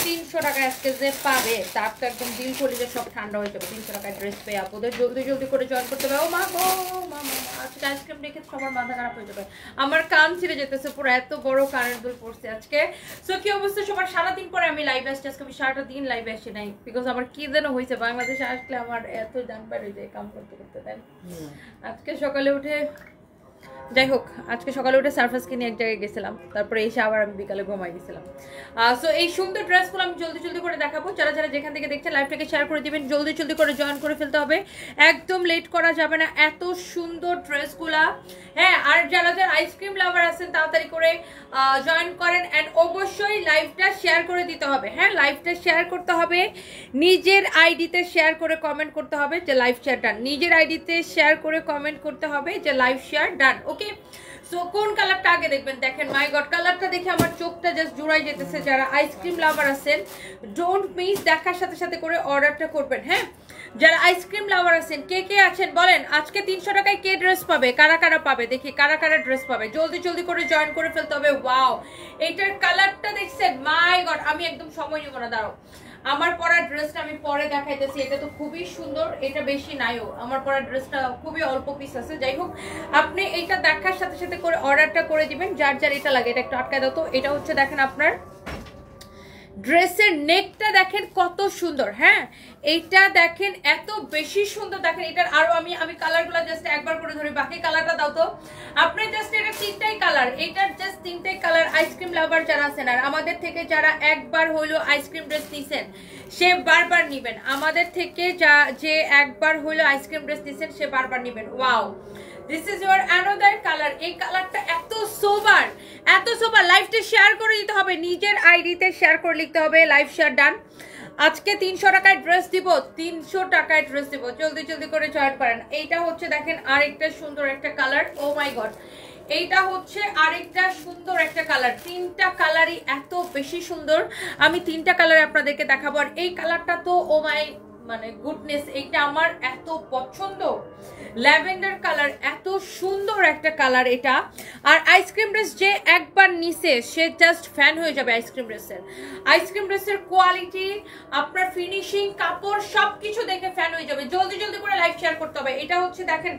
300 টাকা আজকে যে পাবে তার তো একদম দিল কলিজা সব ঠান্ডা হয়ে যাবে। 300 টাকায় ড্রেস পেয়ে আপনাদের জলদি জলদি করে জয়েন করতে হবে। ও মা গো মামা, আজকে আইসক্রিম দেখে সবার মাথা খারাপ হয়ে যাবে। আমার কান ছিঁড়ে যেতেছে পুরো, এত বড় কানের দুল পড়ছে আজকে। সো কি অবস্থা সবার? সারাদিন পরে আমি লাইভে আসছি। আজকে আমি সারাটা দিন লাইভে আসি নাই, বিকজ আমার কি যেন হয়েছে, বাংলাদেশে আসলে আমার এত জান পারে যে কাম করতে করতে দেন। আজকে সকালে উঠে, যাই হোক, আজকে সকালে উঠে সারফেস কিনে এক জায়গায় গেছিলাম, তারপরে এসে আবার আমি বিকালে ঘুমাই গেছিলাম। সো এই সুন্দর ড্রেসগুলো আমি জলদি জলদি করে দেখাবো। যারা যারা যেখান থেকে দেখছেন লাইভটাকে শেয়ার করে দিবেন, জলদি জলদি করে জয়েন করে ফেলতে হবে, একদম লেট করা যাবে না। এত সুন্দর ড্রেসগুলা, হ্যাঁ। আর যারা যারা আইসক্রিম লাভার আছেন তাড়াতাড়ি করে জয়েন করেন। অ্যান্ড অবশ্যই লাইভটা শেয়ার করে দিতে হবে, হ্যাঁ, লাইভটা শেয়ার করতে হবে। নিজের আইডিতে শেয়ার করে কমেন্ট করতে হবে যে লাইভ শেয়ার ডান। নিজের আইডিতে শেয়ার করে কমেন্ট করতে হবে যে লাইভ শেয়ার ডান। ওকে, সো কোন কালারটা আগে দেখবেন? দেখেন, মাই গড, কালারটা দেখে আমার চোখটা জাস্ট জুড়াই যেতেছে। যারা আইসক্রিম লাভার আছেন ডোন্ট মিস, দেখার সাথে সাথে করে অর্ডারটা করবেন, হ্যাঁ। যারা আইসক্রিম লাভার আছেন কে কে আছেন বলেন, আজকে 300 টাকায় কে ড্রেস পাবে? কারা কারা পাবে দেখি, কারা কারা ড্রেস পাবে? জলদি জলদি করে জয়েন করে ফেলতে হবে। ওয়াও, এইটার কালারটা দেখছেন? মাই গড, আমি একদম সময় নিব না, দাঁড়াও। আমার পরা ড্রেসটা আমি পরে দেখাইতেছি। এটা তো খুবই সুন্দর, এটা বেশি নাইও, আমার পরা ড্রেসটা খুবই অল্প পিস আছে। যাই হোক, আপনি এইটা দেখার সাথে সাথে করে অর্ডারটা করে দিবেন, যার যার এটা লাগে। এটা একটু আটকায় দাও তো। এটা হচ্ছে দেখেন আপনার ড্রেসের নেকটা দেখেন কত সুন্দর, হ্যাঁ, এইটা দেখেন এত বেশি সুন্দর। দেখেন এটার আরো আমি কালারগুলো জাস্ট একবার করে ধরি, বাকি কালারটা দাও তো। আপনি জাস্ট এটা তিনটাই কালার, এইটার জাস্ট তিনটাই কালার। আইসক্রিম লাভার যারা আছেন আর আমাদের থেকে যারা একবার হইলো আইসক্রিম ড্রেস নিছেন সে বারবার নিবেন। আমাদের থেকে যে একবার হইলো আইসক্রিম ড্রেস নিছেন সে বারবার নিবেন। Wow, this is your another colour. এই কালারটা এত সোবার, এত সোবার। লাইভটা শেয়ার করে দিতে হবে, নিজের আইডিতে শেয়ার করে লিখতে হবে লাইভ শেয়ার ডান। আজকে 300 টাকায় ড্রেস দিব, 300 টাকায় ড্রেস দিব, জলদি জলদি করে জয়েন করেন। এইটা হচ্ছে দেখেন আরেকটা সুন্দর একটা কালার। ও মাই গড, এইটা হচ্ছে আরেকটা সুন্দর একটা কালার। তিনটা কালারই এত বেশি সুন্দর, আমি তিনটা কালার আপনাদেরকে দেখাবো। আর এই কালারটা তো ও মাই মানে গুডনেস, এইটা আমার এত পছন্দ। ল্যাভেন্ডার কালার, এত সুন্দর একটা কালার এটা। আর আইসক্রিম ড্রেস যে একবার নিছে সে জাস্ট ফ্যান হয়ে যাবে আইসক্রিম ড্রেসের। আইসক্রিম ড্রেসের কোয়ালিটি, আপনার ফিনিশিং, কাপড় সবকিছু দেখে ফ্যান হয়ে যাবে। জলদি জলদি করে লাইভ শেয়ার করতে হবে। এটা হচ্ছে দেখেন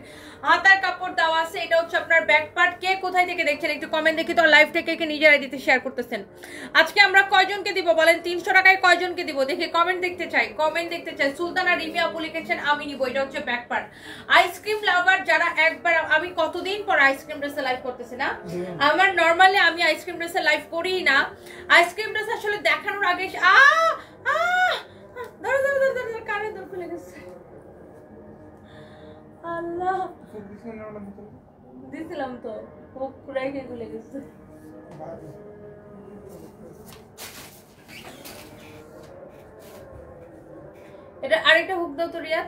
হাতার কাপড় দেওয়া আছে, এটা হচ্ছে আপনার ব্যাক পার্ট। কে কোথায় থেকে দেখছেন একটু কমেন্ট দেখি তো। লাইভ থেকে কে নিজের আইডিতে শেয়ার করতেছেন? আজকে আমরা কয়জনকে দিব বলেন? 300 টাকায় কয়জনকে দিব দেখি, কমেন্ট দেখতে চাই, কমেন্ট দেখতে চাই। সুলতানা রিমি আপু লিখেছেন আমি নিব। এটা হচ্ছে ব্যাক পার্ট। আইসক্রিম লাভার যারা একবার, আমি কতদিন পর আইসক্রিম ড্রেসে লাইভ করতেছি না। আমার নরমালি আমি আইসক্রিম ড্রেসে লাইভ করিই না। আইসক্রিম ড্রেস আসলে দেখানোর আগে ধরো ধরো ধরো ধরো, কানে দর খুলে গেছে। আল্লাহ, দিছিলাম তো, মুখ পুরাই খুলে গেছে। এটা আরেকটা হুক দাও তো রিয়া।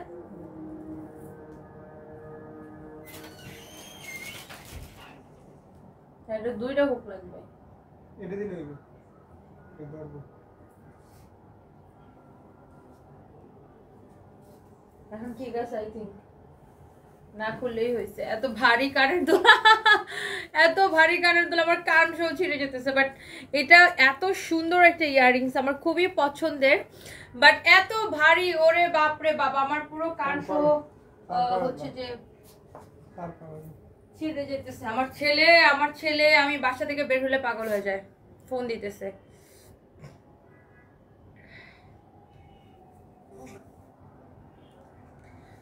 এটা দুইটা হুক লাগবে। এটা দিলে হবে। এখন ঠিক আছে, আই থিঙ্ক না খুললেই হয়েছে। এত ভারী কানের দুল, এত ভারী কানের দুল, আমার কান সহ ছিঁড়ে যেতেছে। বাট এটা এত সুন্দর একটা ইয়াররিংস, আমার খুবই পছন্দের। বাট এত ভারী, ওরে বাপরে বাবা, আমার পুরো কান সহ হচ্ছে যে ছিঁড়ে যেতেছে। আমার ছেলে আমি বাসা থেকে বের হলে পাগল হয়ে যায়, ফোন দিতেছে।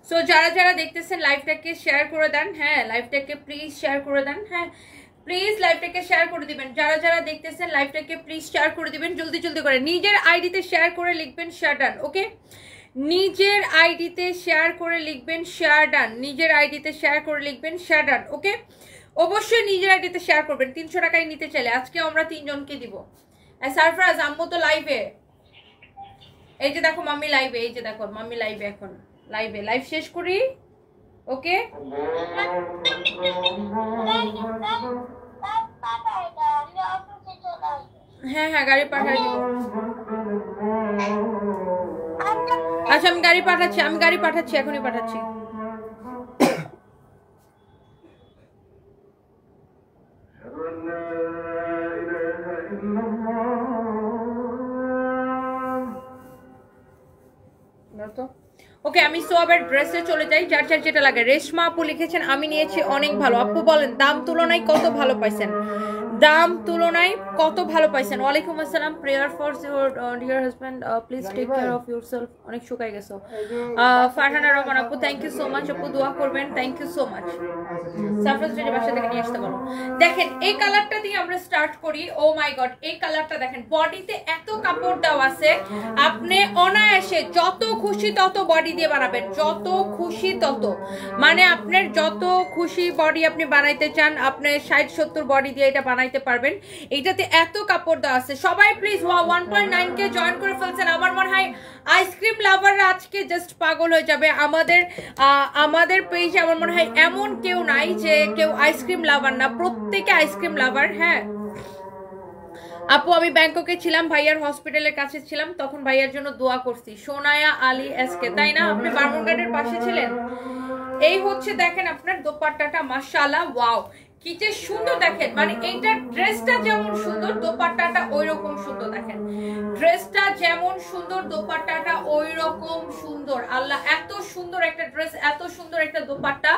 সো যারা যারা দেখতেছেন লাইভটাকে শেয়ার করে দেন, হ্যাঁ, লাইভটাকে প্লিজ শেয়ার করে দেন, হ্যাঁ, প্লিজ লাইভটাকে শেয়ার করে দিবেন। যারা যারা দেখতেছেন লাইভটাকে প্লিজ শেয়ার করে দিবেন, জলদি জলদি করে। নিজের আইডিতে শেয়ার করে লিখবেন শেয়ার ডান। ওকে, নিজের আইডিতে শেয়ার করে লিখবেন শেয়ার ডান। নিজের আইডিতে শেয়ার করে লিখবেন শেয়ার ডান। ওকে, অবশ্যই নিজের আইডিতে শেয়ার করবেন। 300 টাকায় নিতে চাইলে আজকে আমরা 3 জনকে দিব। সারফরাজ আম্মু তো লাইভে, এই যে দেখো মাম্মি লাইভে, এই যে দেখো মাম্মি লাইভে, এখন লাইভে। লাইভ শেষ করি। ওকে, হ্যাঁ হ্যাঁ গাড়ি পাঠাই দিব। আচ্ছা আমি গাড়ি পাঠাচ্ছি, এখনই পাঠাচ্ছি। তো। ওকে আমি সোয়াবের ড্রেসে চলে যাই, যার যার যেটা লাগে। রেশমা আপু লিখেছেন আমি নিয়েছি অনেক ভালো। আপু বলেন দাম তুলনায় কত ভালো পাইছেন, দাম তুলনায় কত ভালো পাইছেন। ওয়ালাইকুম আসসালাম। Prayer for your dear husband, please take care of yourself. অনেক শুকাই গেছো। ফারহানা রহমান আপু থ্যাংক ইউ সো মাচ আপু, দোয়া করবেন। Thank you so much. Surprise যদি বাসা থেকে নিয়ে আসতে বলো। দেখেন এই কালারটা দিয়ে আমরা স্টার্ট করি। ও মাই গড, এই কালারটা দেখেন, বডিতে এত কাপড় দেওয়া আছে, আপনি অনায়াসে যত খুশি তত বডি দিয়ে বানাবেন, যত খুশি তত, মানে আপনার যত খুশি বডি আপনি বানাইতে চান, আপনি 60-70 বডি দিয়ে এটা বানাইতে পারবেন। এইটাতে এত কাপড় দেওয়া আছে। সবাই প্লিজ 1.9 কে জয়েন করে ফেলছেন। আমার মনে হয় আইসক্রিম লাভাররা আজকে জাস্ট পাগল হয়ে যাবে। আমাদের পেজে আমার মনে হয় এমন কেউ নাই যে কেউ আইসক্রিম লাভার না, প্রত্যেকে আইসক্রিম লাভার। হ্যাঁ আপু আমি ব্যাংককে ছিলাম, ভাইয়ার হসপিটালের কাছে ছিলাম, তখন ভাইয়ার জন্য দোয়া করছি। সোনায়া আলী এসকে, তাই না? আপনি বার্মুডারের পাশে ছিলেন। এই হচ্ছে দেখেন আপনার দোপাট্টাটা, মাশাআল্লাহ, ওয়াও কি যে সুন্দর দেখেন, মানে এইটা ড্রেসটা যেমন সুন্দর দোপাট্টাটা ওই রকম সুন্দর। দেখেন ড্রেসটা যেমন সুন্দর দোপাট্টাটা ওই রকম সুন্দর। আল্লাহ, এত সুন্দর একটা ড্রেস, এত সুন্দর একটা দোপাট্টা।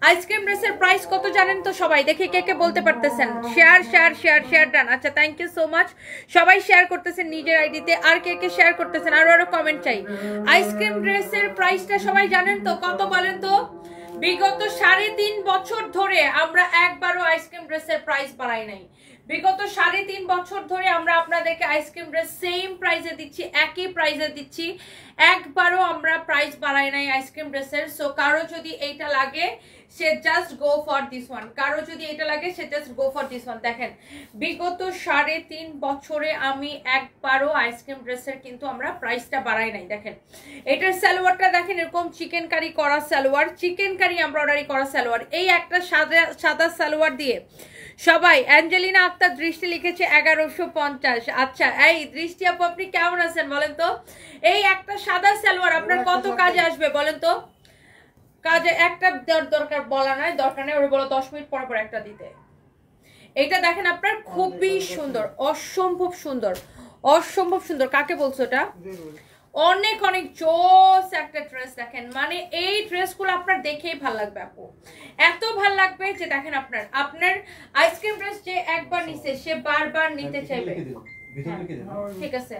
আইসক্রিম ড্রেসের প্রাইস কত জানেন তো সবাই? দেখি কে কে বলতে পারতেছেন। Share share share share done. আচ্ছা থ্যাংক ইউ সো মাচ, সবাই শেয়ার করতেছেন নিজের আইডিতে। আর কে কে শেয়ার করতেছেন? আরো কমেন্ট চাই। আইসক্রিম ড্রেসের প্রাইসটা সবাই জানেন তো কত বলেন তো? বিগত 3.5 বছর ধরে আমরা একবারও আইসক্রিম ড্রেসের প্রাইস বাড়াই নাই। বিগত 3.5 বছর ধরে আমরা আপনাদেরকে আইসক্রিম ড্রেস সেম প্রাইসে দিচ্ছি, একই প্রাইসে দিচ্ছি, একবারও আমরা প্রাইস বাড়াই নাই আইসক্রিম ড্রেসের। সো কারো যদি এইটা লাগে সে just go for this one, কারো যদি এটা লাগে সে just go for this one. দেখেন বিগত 3.5 বছরে আমি একবারও আইসক্রিম ড্রেসের কিন্তু আমরা প্রাইসটা বাড়াই নাই। দেখেন এটার সালোয়ারটা দেখেন, এরকম চিকেন কারি করা সালোয়ার, চিকেন কারি এমব্রয়ডারি করা সালোয়ার। এই একটা সাদা সালোয়ার দিয়ে সবাই। অ্যাঞ্জেলিনা আক্তার দৃষ্টি লিখেছে 1150। আচ্ছা এই দৃষ্টি আপু আপনি কেমন আছেন বলেন তো? এই একটা সাদা সালোয়ার আপনার কত কাজে আসবে বলেন তো? কাজে একটা দরকার বলা নাই, দরকার নেই, ওরা বলো 10 মিনিট পর পর একটা দিতে। এটা দেখেন আপনার খুবই সুন্দর, অসম্ভব সুন্দর, অসম্ভব সুন্দর। কাকে বলছো এটা? অনেক অনেক জোস একটা ড্রেস। দেখেন মানে এই ড্রেসগুলো আপনার দেখেই ভাল লাগবে আপু, এত ভাল লাগবে যে দেখেন আপনার আইসক্রিম ড্রেস যে একবার নিছে সে বারবার নিতে চাইবে। ঠিক আছে,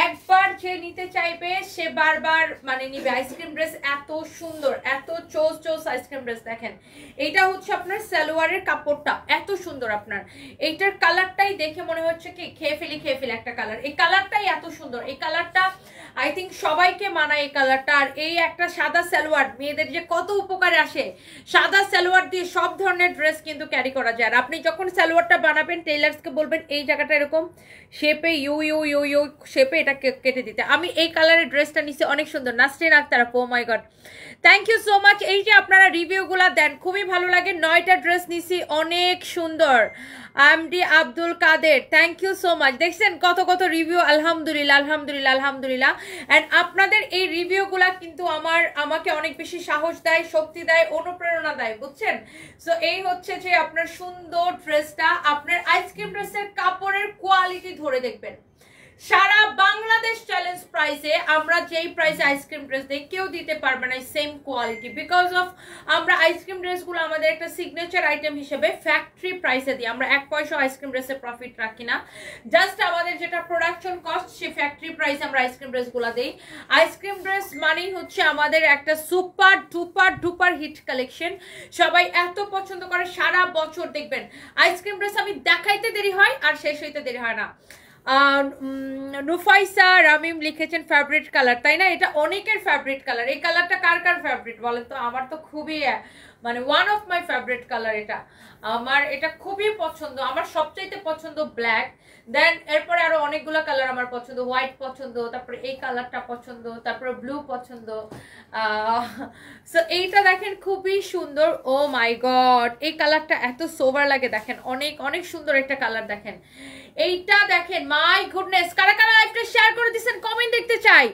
একবার যে নিতে চাইবে সে বারবার মানে নিবে। আইসক্রিম ড্রেস এত সুন্দর, এত চোস আইসক্রিম ড্রেস। দেখেন এইটা হচ্ছে আপনার সালোয়ারের কাপড়টা এত সুন্দর। আপনার এইটার কালারটাই দেখে মনে হচ্ছে কি খেয়ে ফেলি একটা কালার। এই কালারটাই এত সুন্দর, এই কালারটা আই থিঙ্ক সবাইকে মানায় এই কালারটা। আর এই একটা সাদা সালোয়ার মেয়েদের যে কত উপকারে আসে, সাদা সালোয়ার দিয়ে সব ধরনের ড্রেস কিন্তু ক্যারি করা যায়। আর আপনি যখন সালোয়ারটা বানাবেন টেইলার্সকে বলবেন এই জায়গাটা এরকম শেপে ইউ শেপে এটা কেটে দিতে। আমি এই কালারের ড্রেসটা নিছি, অনেক সুন্দর। নাসরিন আক্তার আপু, oh my god thank you so much. এই যে আপনারা রিভিউগুলা দেন খুবই ভালো লাগে। 9টা ড্রেস নিছি, অনেক সুন্দর। MD Abdul Kader thank you so much. দেখছেন কত কত রিভিউ, আলহামদুলিল্লাহ আলহামদুলিল্লাহ আলহামদুলিল্লাহ। অ্যান্ড আপনাদের এই রিভিউগুলা কিন্তু আমাকে অনেক বেশি সাহস দেয়, শক্তি দেয়, অনুপ্রেরণা দেয়, বুঝছেন? সো এই হচ্ছে যে আপনার সুন্দর ড্রেসটা। আপনার আইসক্রিম ড্রেসের কাপড়ের কোয়ালিটি ধরে দেখবেন, সারা বাংলাদেশ চ্যালেঞ্জ প্রাইসে আমরা যেই প্রাইসে আইসক্রিম ড্রেস দিই কেউ দিতে পারবে না সেম কোয়ালিটি। বিকজ অফ আমরা আইসক্রিম ড্রেসগুলো আমাদের একটা সিগনেচার আইটেম হিসেবে ফ্যাক্টরি প্রাইসে দিই। আমরা 1 পয়সা আইসক্রিম ড্রেসে প্রফিট রাখি না, জাস্ট আমাদের যেটা প্রোডাকশন কস্ট সে ফ্যাক্টরি প্রাইসে আমরা আইসক্রিম ড্রেসগুলো দিই। আইসক্রিম ড্রেস মানেই হচ্ছে আমাদের একটা সুপার ডুপার হিট কালেকশন, সবাই এত পছন্দ করে। সারা বছর দেখবেন আইসক্রিম ড্রেস আমি দেখাইতে দেরি হয় আর শেষ হইতে দেরি হয় না। নুফাইসা রামিম লিখেছেন ফেভারিট কালার, তাই না? এটা অনেকের ফেভারিট কালার। এই কালারটা কার কার ফেভারিট বলেন তো? আমার তো খুবই মানে one of my favourite colour এটা। আমার এটা খুবই পছন্দ, আমার সবচাইতে পছন্দ ব্ল্যাক। দেন এরপরে আরো অনেকগুলো কালার আমার পছন্দ, হোয়াইট পছন্দ, তারপরে এই কালারটা পছন্দ, তারপরে ব্লু পছন্দ। সো এইটা দেখেন খুবই সুন্দর। ও মাই গড, এই কালারটা এত সোবার লাগে। দেখেন অনেক অনেক সুন্দর একটা কালার। দেখেন এইটা দেখেন, মাই গুডনেস। কারা কারা লাইভটা শেয়ার করে দিয়েছেন কমেন্ট দেখতে চাই।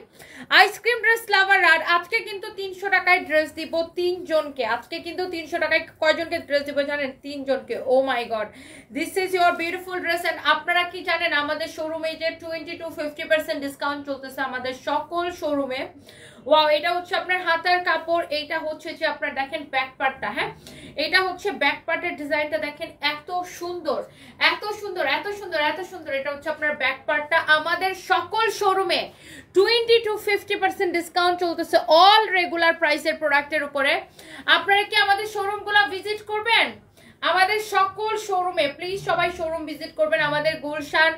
আইসক্রিম ড্রেস লাভার আর আজকে কিন্তু 300 টাকায় ড্রেস দিব 3 জনকে। আজকে কিন্তু 300 টাকায় কয়জনকে ড্রেস দিব জানেন? 3 জনকে। Oh my god, this is your beautiful dress. And আপনারা কি জানেন আমাদের শোরুমে যে 20 to 50% ডিসকাউন্ট চলতেছে আমাদের সকল শোরুমে। ওয়াও, এটা হচ্ছে আপনার হাতার কাপড়, এইটা হচ্ছে যে আপনার দেখেন ব্যাক পার্টটা, হ্যাঁ এটা হচ্ছে ব্যাক পার্টের ডিজাইনটা দেখেন এত সুন্দর এত সুন্দর এত সুন্দর এত সুন্দর। এটা হচ্ছে আপনার ব্যাক পার্টটা। আমাদের সকল শোরুমে 20 to 50% ডিসকাউন্ট চলতেছে অল রেগুলার প্রাইসের প্রোডাক্টের উপরে। আপনারা কি আমাদের শোরুমগুলো ভিজিট করবেন? আমাদের সকল শোরুমে প্লিজ সবাই শোরুম ভিজিট করবেন। আমাদের গুলশান,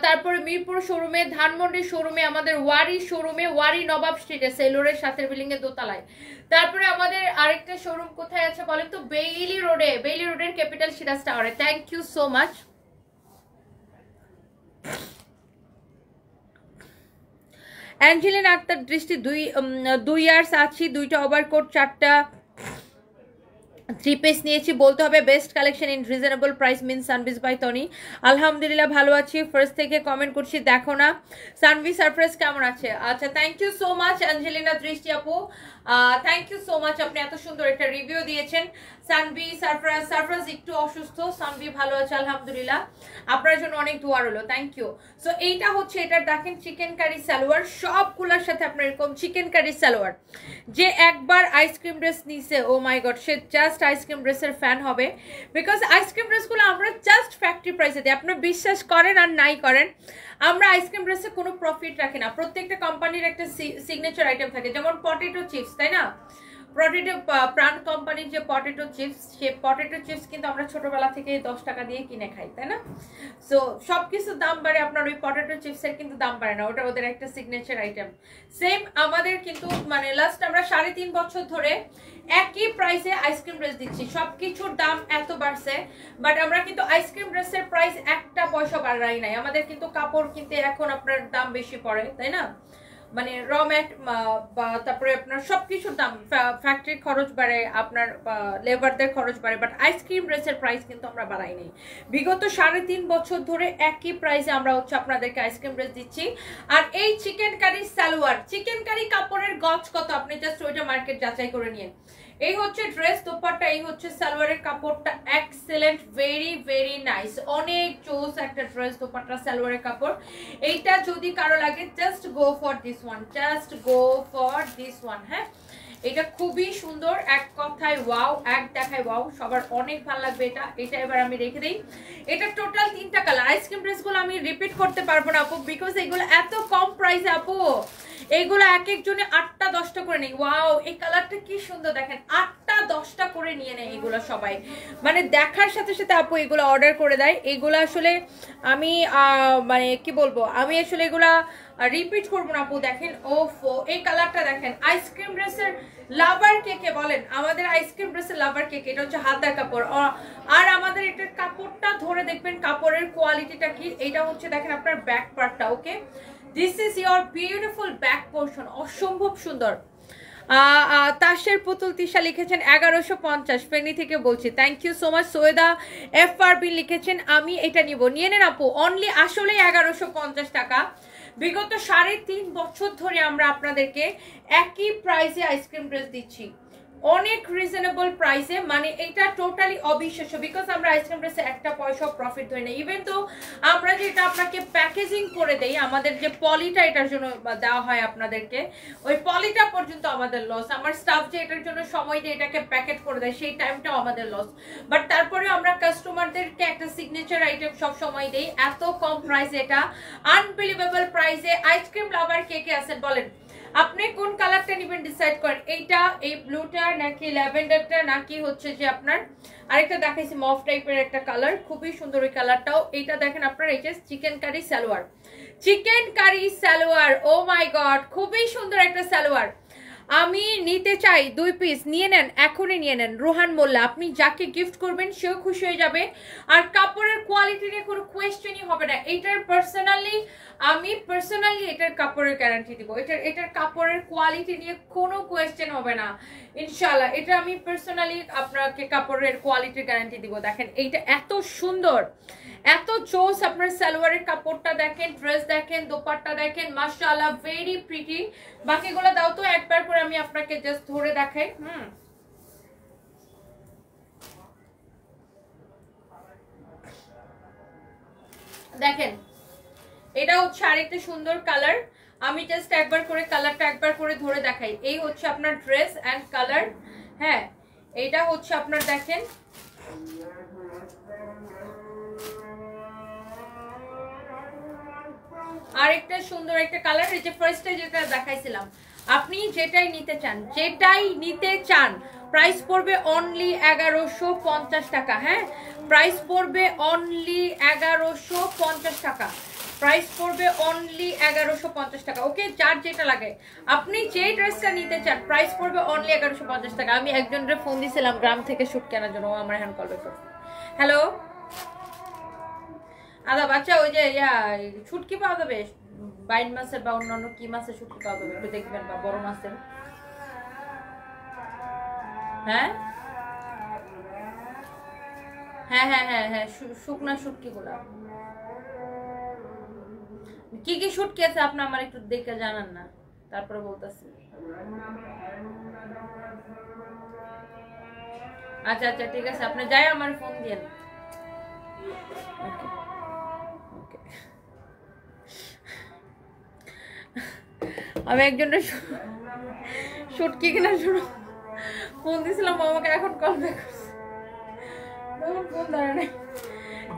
তারপরে মিরপুর শোরুমে, ধানমন্ডি শোরুমে, আমাদের ওয়ারি শোরুমে, ওয়ারি নবাব স্ট্রিটে সেলুরের সাথের বিল্ডিং এর দোতলায়। তারপরে আমাদের আরেকটা শোরুম কোথায় আছে বলেন তো? বেইলি রোডে, বেইলি রোডের ক্যাপিটাল সিরাজ টাওয়ারে। Thank you so much. Angeline Akter Drishti 2 years আছি, 2টা ওভারকোট 4টা 3 পিস নিয়েছি। বলতে হবে best collection in reasonable price mean সানভিজ বাই তনি। আলহামদুলিল্লাহ ভালো আছি, ফার্স্ট থেকে কমেন্ট করছি দেখো না। সানভি সারপ্রাইজ কেমন আছে? আচ্ছা, thank you so much Angelina Drishti আপু, থ্যাংক ইউ সো মাচ। আপনি এত সুন্দর একটা রিভিউ দিয়েছেন। সানভি সারপ্রাইজ, সারপ্রাইজ একটু অসুস্থ, সানভি ভালো আছে আলহামদুলিল্লাহ, আপনার জন্য অনেক দোয়া রইলো, থ্যাংক ইউ। সো এইটা হচ্ছে এটার দেখেন চিকেন কারি সালোয়ার, সবগুলোর সাথে আপনার এরকম চিকেন কারি সালোয়ার। যে একবার আইসক্রিম ড্রেস নিছে ও my god, say just ice cream ড্রেসের ফ্যান হবে। বিকজ আইসক্রিম ড্রেসগুলো আমরা জাস্ট ফ্যাক্টরি প্রাইসে দিই, আপনারা বিশ্বাস করেন আর নাই করেন, আমরা আইসক্রিম ড্রেসে কোনো প্রফিট রাখি না। প্রত্যেকটা কোম্পানির একটা সিগনেচার আইটেম থাকে, যেমন পটেটো চিপস, তাই না? পটেটো প্রাণ কোম্পানির যে পটেটো চিপস, সে পটেটো চিপস কিন্তু আমরা ছোটবেলা থেকে 10 টাকা দিয়ে কিনে খাই, তাই না? সো সবকিছুর দাম বাড়ে, আপনার ওই পটেটো চিপসের কিন্তু দাম বাড়ে না, ওটা ওদের একটা সিগনেচার আইটেম। সেম আমাদের কিন্তু মানে লাস্ট আমরা 3.5 বছর ধরে একই প্রাইসে আইসক্রিম ড্রেস দিচ্ছি। সবকিছুর দাম এত বাড়ছে, বাট আমরা কিন্তু আইসক্রিম ড্রেসের প্রাইস একটা পয়সা বাড়াই নাই। আমাদের কিন্তু কাপড় কিনতে এখন আপনার দাম বেশি পড়ে, তাই না? মানে র ম্যাট বা তারপরে আপনার সবকিছুর দাম, ফ্যাক্টরির খরচ বাড়ে, আপনার লেবারদের খরচ বাড়ে, বাট আইসক্রিম ড্রেসের প্রাইস কিন্তু আমরা বাড়াইনি। বিগত 3.5 বছর ধরে একই প্রাইসে আমরা হচ্ছে আপনাদেরকে আইসক্রিম ড্রেস দিচ্ছি। আর এই চিকেন কারি সালোয়ার, চিকেন কারি কাপড়ের গজ কত আপনি জাস্ট ওইটা মার্কেট যাচাই করে নিন। এই হচ্ছে ড্রেস দোপাট্টা, এই হচ্ছে সালোয়ারের কাপড়টা, এক্সেলেন্ট, ভেরি ভেরি নাইস, অনেক চোস একটা ড্রেস দোপাট্টা সালোয়ারের কাপড়। এইটা যদি কারো লাগে just go for this one, just go for this one. হ্যাঁ, এটা খুবই সুন্দর, এক কথায় ওয়াও, এক দেখায় ওয়াও, সবার অনেক ভালো লাগবে এটা। এটা এবার আমি রেখে দিই। এটা টোটাল 3টা কালার। আইসক্রিম ড্রেসগুলো আমি রিপিট করতে পারবো না আপু, বিকজ এগুলো এত কম প্রাইসে আপু, এইগুলো এক একজনে 8টা 10টা করে নেই। ওয়াও, এই কালারটা কি সুন্দর দেখেন, 8টা 10টা করে নিয়ে নেয় এগুলো সবাই, মানে দেখার সাথে সাথে আপু এগুলো অর্ডার করে দেয়। এগুলো আসলে আমি মানে কি বলবো, আমি আসলে এগুলা রিপিট করবো না আপু। দেখেন ওফো, এই কালারটা দেখেন, আইসক্রিম ড্রেসের লাভার কে কে বলেন? আমাদের আইসক্রিম ড্রেসের লাভার কে কে? এটা হচ্ছে হাতার কাপড়, আর আমাদের এটার কাপড়টা ধরে দেখবেন কাপড়ের কোয়ালিটিটা কি। এটা হচ্ছে দেখেন আপনার ব্যাক পার্টটা। Okay, this is your beautiful back portion, অসম্ভব সুন্দর। তাসের পুতুল তিশা লিখেছেন 1150, ফেনী থেকে বলছি, thank you so much. Syeda FRB লিখেছেন আমি এটা নিব, নিয়ে নেন আপু, অনলি আসলে 1150 টাকা। বিগত 3.5 বছর ধরে আমরা আপনাদেরকে একই প্রাইসে আইসক্রিম ড্রেস দিচ্ছি, অনেক রিজনেবল প্রাইসে, মানে এটা টোটালি অবিশ্বাস্য। বিকজ আমরা আইসক্রিম ড্রেসে একটা পয়সা প্রফিট ধরি না। ইভেন তো আমরা যেটা আপনাকে প্যাকেজিং করে দেই, আমাদের যে পলিটা এটার জন্য দেওয়া হয় আপনাদেরকে, ওই পলিটা পর্যন্ত আমাদের লস। আমার স্টাফ যে এটার জন্য সময় দিয়ে এটাকে প্যাকেট করে দেয়, সেই টাইমটাও আমাদের লস। বাট তারপরেও আমরা কাস্টমারদেরকে একটা সিগনেচার আইটেম সব সময় দেই, এত কম প্রাইসে, এটা আনবিলিভেবল প্রাইসে। আইসক্রিম লাভার কে কে আছেন বলেন? আপনি কোন কালারটা নেবেন ডিসাইড করেন, এইটা, এই ব্লুটা, নাকি ল্যাভেন্ডারটা, নাকি হচ্ছে যে আপনার আরেকটা দেখাইছি মফ টাইপের একটা কালার, খুবই সুন্দর ওই কালারটাও। এইটা দেখেন আপনার, এই যে chikankari salwar, chikankari salwar, oh my god, খুবই সুন্দর একটা সালোয়ার। আমি নিতে চাই 2 পিস, নিয়ে নেন, এখনই নিয়ে নেন। রোহান মোল্লা, আপনি যাকে গিফট করবেন সেও খুশি হয়ে যাবে। আর কাপড়ের কোয়ালিটি নিয়ে কোনো কোয়েশ্চেনই হবে না। এটার আমি পার্সোনালি এটার কাপড়ের গ্যারান্টি দিব, এটার কাপড়ের কোয়ালিটি নিয়ে কোনো কোয়েশ্চেন হবে না ইনশাআল্লাহ। এটা আমি পার্সোনালি আপনাকে কাপড়ের কোয়ালিটির গ্যারান্টি দিব। দেখেন এইটা এত সুন্দর, এত জোস। আপনার সালোয়ারের কাপড়টা দেখেন, ড্রেস দেখেন, দোপাট্টা দেখেন, মাশাআল্লাহ ভেরি প্রিটি। বাকিগুলো দাও তো একবার করে, আমি আপনাকে জাস্ট ধরে দেখাই। দেখেন এটা হচ্ছে আরেকটা সুন্দর কালার, আমি জাস্ট একবার করে কালারটা একবার করে ধরে দেখাই। এই হচ্ছে আপনার ড্রেস এন্ড কালার। হ্যাঁ, এটা হচ্ছে আপনার দেখেন আরেকটা সুন্দর একটা কালার। এই যে ফার্স্টে যেটা দেখাইছিলাম, আপনি যেটাই নিতে চান প্রাইস পড়বে অনলি 1150 টাকা। হ্যাঁ, প্রাইস পড়বে অনলি 1150 টাকা, প্রাইস পড়বে অনলি 1150 টাকা। ওকে, যার যেটা লাগে, আপনি যে ড্রেসটা নিতে চান প্রাইস পড়বে অনলি 1150 টাকা। আমি একজনের ফোন দিয়েছিলাম গ্রাম থেকে শুট কেনার জন্য, ও আমার হ্যান্ড কল ব্যাক করছে। হ্যালো আদা বাচ্চা, ওই যে শুটকি পাওয়া যাবে, বাইন মাছের বা অন্যান্য কি মাছের শুটকি পাওয়া যাবে একটু দেখবেন, বা বড় মাছের। হ্যাঁ হ্যাঁ হ্যাঁ হ্যাঁ হ্যাঁ, শুকনা শুটকি গুলা কি কি শুটকি আছে আপনি আমার একটু দেখে জানান না, তারপরে বলতেছি। আচ্ছা আচ্ছা ঠিক আছে, আপনি যাই আমার ফোন দিয়েন। আমি একজনের শুটকি কেনার জন্য ফোন দিয়েছিলাম, আমাকে এখন কল ব্যাক করছে, ফোন ধরে নাই।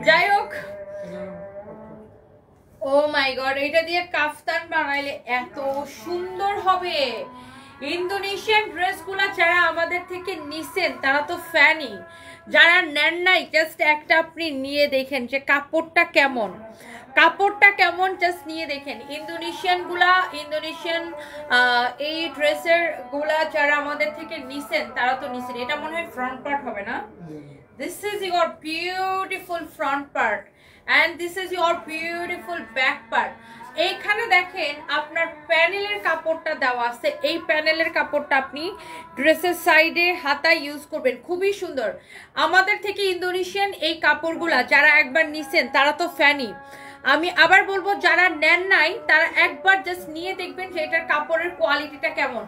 যাই হোক, ও মাই গড, এটা দিয়ে কাফতান বানাইলে এত সুন্দর হবে। ইন্দোনেশিয়ান ড্রেসগুলো যারা আমাদের থেকে নিছেন তারা তো ফ্যানই, যারা নেন নাই জাস্ট একটা আপনি নিয়ে দেখেন যে কাপড়টা কেমন, কাপড়টা কেমন জাস্ট নিয়ে দেখেন। ইন্দোনেশিয়ান এই ড্রেসের গুলা যারা আমাদের থেকে নিছেন তারা তো নিছেন। এটা মনে হয় ফ্রন্ট পার্ট হবে না? This is your beautiful front part and this is your beautiful back part. এইখানে দেখেন আপনার প্যানেলের কাপড়টা দেওয়া আছে, এই প্যানেলের কাপড়টা আপনি ড্রেসের সাইডে হাতায় ইউজ করবেন, খুবই সুন্দর। আমাদের থেকে ইন্দোনেশিয়ান এই কাপড়গুলা যারা একবার নিছেন তারা তো ফ্যানি। আমি আবার বলবো, যারা নেন নাই তারা একবার জাস্ট নিয়ে দেখবেন যে এটার কাপড়ের কোয়ালিটিটা কেমন,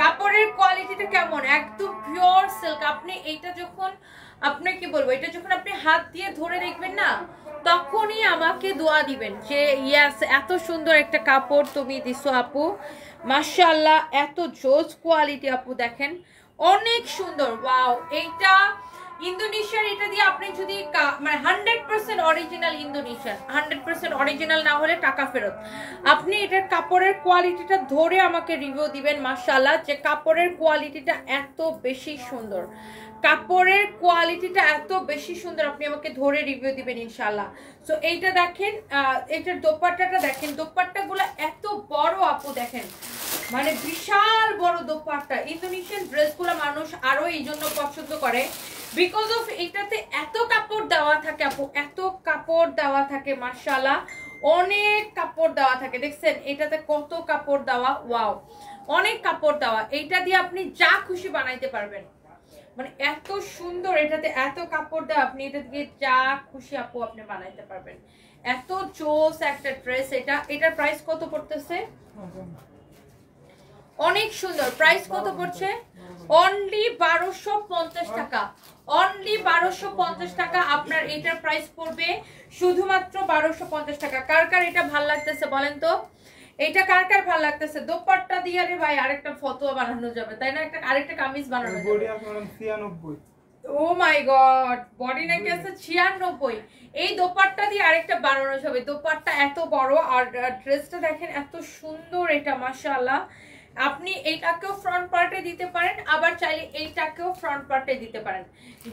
কাপড়ের কোয়ালিটিটা কেমন, একদম পিওর সিল্ক। আপনি এইটা যখন আপনি কি বলবো, এটা যখন আপনি হাত দিয়ে ধরে দেখবেন না, তখনই আমাকে দোয়া দিবেন যে ইয়াস, এত সুন্দর একটা কাপড় তুমি দিছো আপু, মাশাআল্লাহ, এত জোস কোয়ালিটি আপু, দেখেন অনেক সুন্দর। ওয়াও, এইটা ইন্দোনেশিয়ার, এটা দিয়ে আপনি যদি মানে 100% অরিজিনাল ইন্দোনেশিয়ান, 100% অরিজিনাল না হলে টাকা ফেরত। আপনি এটার কাপড়ের কোয়ালিটিটা ধরে আমাকে রিভিউ দিবেন, মাশাআল্লাহ, যে কাপড়ের কোয়ালিটিটা এত বেশি সুন্দর, কাপড়ের কোয়ালিটিটা এত বেশি সুন্দর, আপনি আমাকে ধরে রিভিউ দিবেন ইনশাআল্লাহ। সো এইটা দেখেন, এটার দোপাট্টাটা দেখেন, দোপাট্টাগুলো এত বড় আপু, দেখেন মানে বিশাল বড় দোপাট্টা। ইন্দোনেশিয়ান ড্রেসগুলো মানুষ আরো এই জন্য পছন্দ করে, বিকজ অফ এটাতে এত কাপড় দেওয়া থাকে আপু, এত কাপড় দেওয়া থাকে, মাশাআল্লাহ অনেক কাপড় দেওয়া থাকে। দেখছেন এটাতে কত কাপড় দেওয়া, ওয়াও অনেক কাপড় দেওয়া। এইটা দিয়ে আপনি যা খুশি বানাইতে পারবেন, মানে এত সুন্দর, এটাতে এত কাপড় দেওয়া, আপনি এটা দিয়ে যা খুশি আপু আপনি বানাইতে পারবেন। এত জোস একটা ড্রেস এটা। এটার প্রাইস কত পড়তেছে? অনেক সুন্দর। প্রাইস কত পড়ছে? অনলি 1250 টাকা, অনলি 1250 টাকা। আপনার এটার প্রাইস পড়বে শুধুমাত্র 1250 টাকা। কার কার এটা ভাল লাগতেছে বলেন তো, এটা কার কার ভাল লাগতেছে? দোপাট্টা দিয়ে রে ভাই আরেকটা ফতোয়া বানানো যাবে, তাই না? একটা আরেকটা কামিজ বানানো যাবে। বডি আপনার 96। ও মাই গড, বডি নাকি আছে 96। এই দোপাট্টা দিয়ে আরেকটা বানানো যাবে। দোপাট্টা এত বড় আর ড্রেসটা দেখেন এত সুন্দর, এটা মাশাআল্লাহ। আপনি এইটাকেও ফ্রন্ট পার্টে দিতে পারেন, আবার চাইলে এইটাকেও ফ্রন্ট পার্টে দিতে পারেন,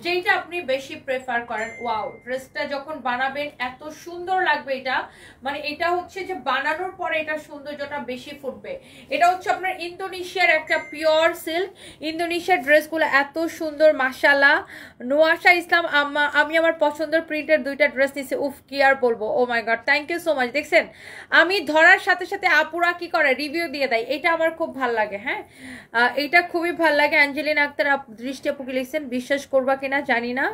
যেটা আপনি বেশি প্রেফার করেন। ওয়াও, ড্রেসটা যখন বানাবেন এত সুন্দর লাগবে। এটা মানে এটা হচ্ছে যে বানানোর পরে এটা সৌন্দর্যটা বেশি ফুটবে। এটা হচ্ছে আপনার ইন্দোনেশিয়ার একটা পিওর সিল্ক। ইন্দোনেশিয়ার ড্রেসগুলো এত সুন্দর, মাশাআল্লাহ। নোয়াশা ইসলাম, আমি আমার পছন্দের প্রিন্টের দুইটা ড্রেস নিছি, উফ কি আর বলবো। Oh my god, thank you so much. দেখছেন আমি ধরার সাথে সাথে আপুরা কি করে, রিভিউ দিয়ে দেয়, এটা আমার খুব ভাল লাগে। হ্যাঁ, এইটা খুবই ভাল লাগে। অ্যাঞ্জেলিনা আক্তার দৃষ্টি আপু কি লিখছেন, বিশ্বাস করবা কিনা জানি না।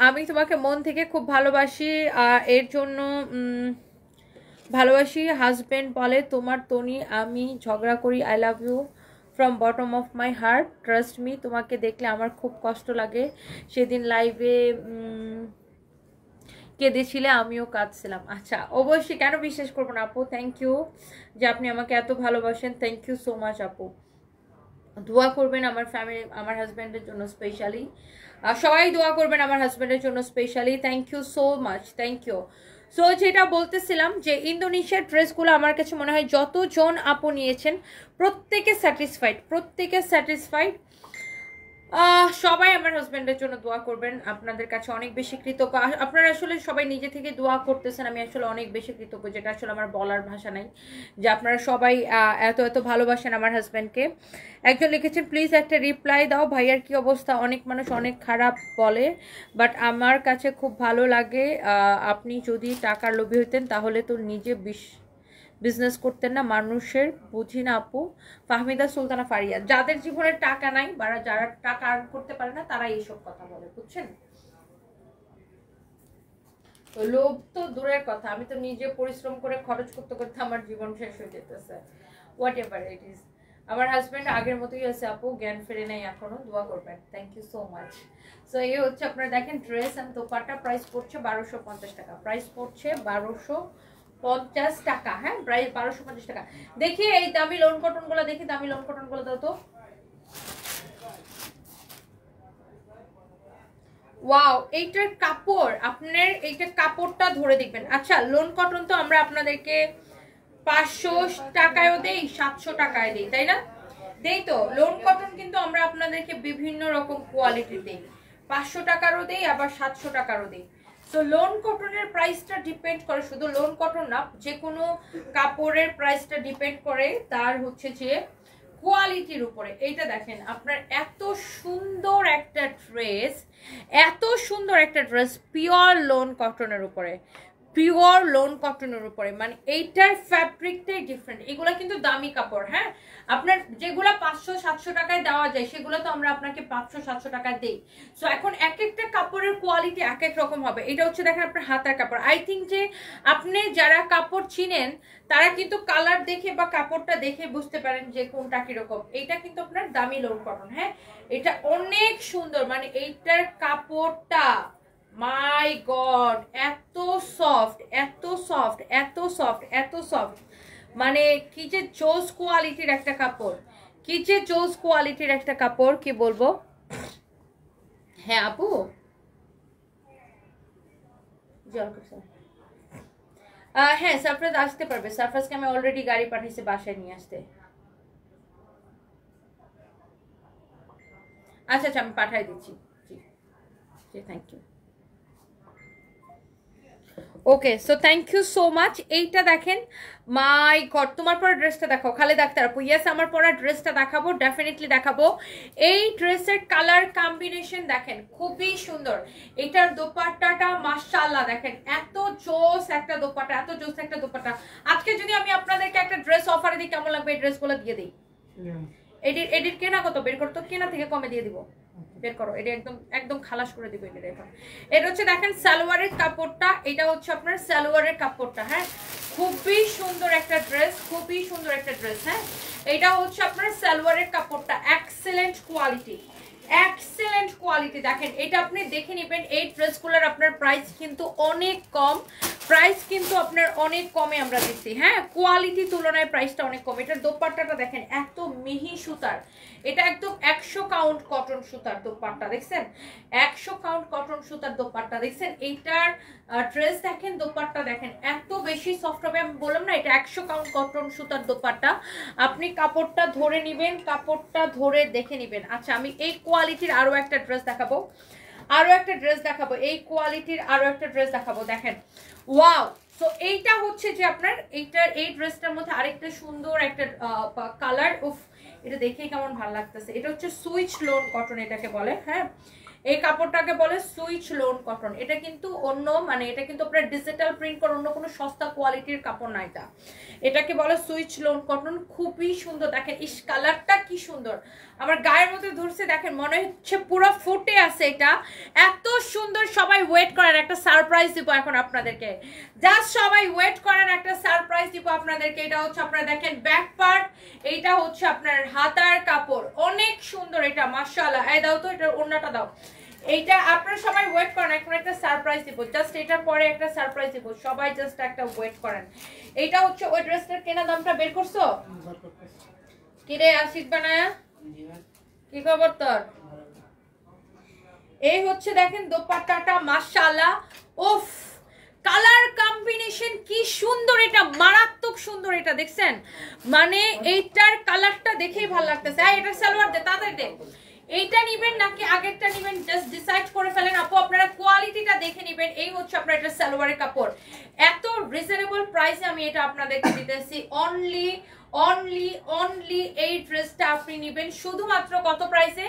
আমি তোমাকে মন থেকে খুব ভালোবাসি, এর জন্য ভালোবাসি। হাজব্যান্ড বলে তোমার তনি আমি ঝগড়া করি, I love you from bottom of my heart, trust me. তোমাকে দেখলে আমার খুব কষ্ট লাগে, সেদিন লাইভে কেঁদেছিলে, আমিও কাঁদছিলাম। আচ্ছা অবশ্যই, কেন বিশ্বাস করবো না আপু। থ্যাংক ইউ যে আপনি আমাকে এত ভালোবাসেন, থ্যাংক ইউ সো মাচ আপু। দোয়া করবেন আমার ফ্যামিলি, আমার হাজব্যান্ডের জন্য স্পেশালি, সবাই দোয়া করবেন আমার হাজব্যান্ডের জন্য specially. Thank you so much, thank you. So যেটা বলতেছিলাম যে ইন্দোনেশিয়ার ড্রেসগুলো আমার কাছে মনে হয় যতজন আপু নিয়েছেন প্রত্যেকে স্যাটিসফাইড, প্রত্যেকে স্যাটিসফাইড। সবাই আমার হাজব্যান্ডের জন্য দোয়া করবেন, আপনাদের কাছে অনেক বেশি কৃতজ্ঞ। আপনারা আসলে সবাই নিজে থেকে দোয়া করতেছেন, আমি আসলে অনেক বেশি কৃতজ্ঞ, যেটা আসলে আমার বলার ভাষা নাই, যে আপনারা সবাই এত এত ভালোবাসেন আমার হাজব্যান্ডকে। একজন লিখেছেন প্লিজ একটা রিপ্লাই দাও, ভাইয়ার কি অবস্থা? অনেক মানুষ অনেক খারাপ বলে, বাট আমার কাছে খুব ভালো লাগে। আপনি যদি টাকার লোভী হইতেন তাহলে তো নিজে বিজনেস করতেন না, মানুষের বুঝি না আপু। ফাহমিদা সুলতানা ফারিয়া, যাদের জীবনে টাকা নাই বা যারা টাকা আর্ন করতে পারে না তারা এইসব কথা বলে, বুঝছেন? তো লোভ তো দূরের কথা, আমি তো নিজে পরিশ্রম করে খরচ করতে করতে আমার জীবন শেষ হয়ে যেতেছে। হোয়াট এভার ইট ইজ, আমার হাজব্যান্ড আগের মতোই আছে আপু, জ্ঞান ফেরে নেই এখনো, দোয়া করবেন। Thank you so much. So এই হচ্ছে আপনারা দেখেন ড্রেস অ্যান্ড দোপাট্টা, প্রাইস পড়ছে 1250 টাকা, প্রাইস পড়ছে 1250 টাকা। হ্যাঁ, প্রাইস 1250 টাকা। দেখি এই দামি লোন কটন গুলো, দেখি দামি লোন কটন গুলো দাও তো। ওয়াও, এইটার কাপড়, আপনার এইটার কাপড়টা ধরে দেখবেন। আচ্ছা লোন কটন তো আমরা আপনাদেরকে 500 টাকায়ও দেই, 700 টাকায় দেই, তাই না? দেই তো। লোন কটন কিন্তু আমরা আপনাদেরকে বিভিন্ন রকম কোয়ালিটির দেই, 500 টাকারও দেই আবার 700 টাকারও দেই। সো লোন কটনের প্রাইসটা ডিপেন্ড করে, শুধু লোন কটন না, যে কোনো কাপড়ের প্রাইসটা ডিপেন্ড করে তার হচ্ছে যে কোয়ালিটির উপরে। এইটা দেখেন আপনার এত সুন্দর একটা ড্রেস, এত সুন্দর একটা ড্রেস পিওর লোন কটনের উপরে, পিওর লোন কটনের উপরে, মানে এইটার ফ্যাব্রিকটাই ডিফারেন্ট। এগুলো কিন্তু দামি কাপড়। হ্যাঁ, আপনার যেগুলো 500-700 টাকায় দেওয়া যায় সেগুলো তো আমরা আপনাকে 500-700 টাকায় দেই। সো এখন এক একটা কাপড়ের কোয়ালিটি এক এক রকম হবে। এটা হচ্ছে দেখেন আপনার হাতার কাপড়। আই থিঙ্ক যে আপনি যারা কাপড় চিনেন তারা কিন্তু কালার দেখে বা কাপড়টা দেখে বুঝতে পারেন যে কোনটা কিরকম। এইটা কিন্তু আপনার দামি লোন কটন। হ্যাঁ, এটা অনেক সুন্দর, মানে এইটার কাপড়টা মাই গড এত সফট, এত সফট, এত সফট, এত সফট, মানে কি যে জোস কোয়ালিটির একটা কাপড়, কি যে জোস কোয়ালিটির একটা কাপড়, কি বলবো। হ্যাঁ আপু, হ্যাঁ সারপ্রাইজ আসতে পারবে, সারপ্রাইজকে আমি অলরেডি গাড়ি পাঠিয়েছি বাসায় নিয়ে আসতে। আচ্ছা আচ্ছা, আমি পাঠিয়ে দিচ্ছি। জি জি, thank you. Okay, so thank you so much. এইটা দেখেন, মাই গড, তোমার পরা ড্রেসটা দেখাও খালি ডাক্তার আপু। ইয়েস, আমার পরা ড্রেসটা দেখাবো, ডেফিনেটলি দেখাবো। এই ড্রেসের কালার কম্বিনেশন দেখেন খুবই সুন্দর। এটার দোপাট্টাটা মাশাআল্লাহ দেখেন, এত জোস একটা দোপাট্টা, এত জোস একটা দোপাট্টা। আজকে যদি আমি আপনাদেরকে একটা ড্রেস অফারে দিই কেমন লাগবে? এই ড্রেসগুলো দিয়ে দিই। এডিট কেনা কত বের করতো, কেনা থেকে কমে দিয়ে দিব, বের করো। এটা একদম একদম খালাস করে দিব এটা। এখন এটা হচ্ছে দেখেন সালোয়ারের কাপড়টা, এটা হচ্ছে আপনার সালোয়ারের কাপড়টা। হ্যাঁ, খুবই সুন্দর একটা ড্রেস, খুবই সুন্দর একটা ড্রেস। হ্যাঁ, এটা হচ্ছে আপনার সালোয়ারের কাপড়টা, এক্সেলেন্ট কোয়ালিটি, এক্সেলেন্ট কোয়ালিটি। দেখেন এটা আপনি দেখে নেবেন। এই ড্রেসগুলোর আপনার প্রাইস কিন্তু অনেক কম, প্রাইস কিন্তু আপনার অনেক কমে আমরা দিচ্ছি। হ্যাঁ, কোয়ালিটি তুলনায় প্রাইসটা অনেক কম। এটার দোপাট্টাটা দেখেন এত মিহি সুতার, এটা একদম 100 কাউন্ট কটন সুতার দোপাট্টা, দেখছেন 100 কাউন্ট কটন সুতার দোপাট্টা, দেখছেন এইটার ড্রেস দেখেন, দোপাট্টা দেখেন এত বেশি সফট হবে। আমি বললাম না এটা 100 কাউন্ট কটন সুতার দোপাট্টা। আপনি কাপড়টা ধরে নেবেন, কাপড়টা ধরে দেখে নেবেন। আচ্ছা, আমি এই কোয়ালিটির আরো একটা ড্রেস দেখাবো, আরো একটা ড্রেস দেখাবো, এই কোয়ালিটির আরো একটা ড্রেস দেখাবো। দেখেন ওয়াও, সো এইটা হচ্ছে যে আপনার এইটার এই ড্রেসটার মধ্যে আরেকটা সুন্দর একটা কালার, উফ এটা দেখেই কেমন ভালো লাগতেছে। এটা হচ্ছে সুইচ লোন কটন এটাকে বলে। হ্যাঁ, এই কাপড়টাকে বলে সুইচ লোন কটন। এটা কিন্তু অন্য মানে এটা কিন্তু আপনার ডিজিটাল প্রিন্ট করে অন্য কোনো সস্তা কোয়ালিটির কাপড় না। এটাকে বলে সুইচ লোন কটন। খুবই সুন্দর, দেখেন ইস কালারটা কি সুন্দর, আমার গায়ের মধ্যে ধরছে, দেখেন মনে হচ্ছে পুরো ফুটে আছে। এটা এত সুন্দর, সবাই ওয়েট করেন, একটা সারপ্রাইজ দিব এখন আপনাদেরকে, জাস্ট সবাই ওয়েট করেন, একটা সারপ্রাইজ দিব আপনাদেরকে। এটা হচ্ছে আপনারা দেখেন ব্যাক পার্ট, এইটা হচ্ছে আপনার হাতার কাপড়, অনেক সুন্দর এটা মাশাআল্লাহ। এই দাও তো এটা ওড়নাটা দাও। এইটা আপনারা সবাই ওয়েট করেন, এখন একটা সারপ্রাইজ দিব, জাস্ট এটার পরে একটা সারপ্রাইজ দিব, সবাই জাস্ট একটা ওয়েট করেন। এইটা হচ্ছে ওই ড্রেসটার কেনা দামটা বের করছো কি রে আশিক বানায়া, কি খবর তোর? এই হচ্ছে দেখেন দোপাট্টাটা মাশাআল্লাহ, উফ কালার কম্বিনেশন কি সুন্দর, এটা মারাত্মক সুন্দর। এটা দেখছেন মানে এইটার কালারটা দেখেই ভালো লাগতেছে। এটা সালোয়ার দে, তাড়াতাড়ি দে। এইটা নিবেন নাকি আগেরটা নিবেন জাস্ট ডিসাইড করে ফেলেন আপু, আপনারা কোয়ালিটিটা দেখে নেবেন। এই হচ্ছে আপনার এটা সালোয়ারের কাপড়, এত রিজনেবল প্রাইসে আমি এটা আপনাদেরকে দিতেছি। অনলি অনলি অনলি এই ড্রেসটা আপনি নেবেন শুধুমাত্র কত প্রাইসে?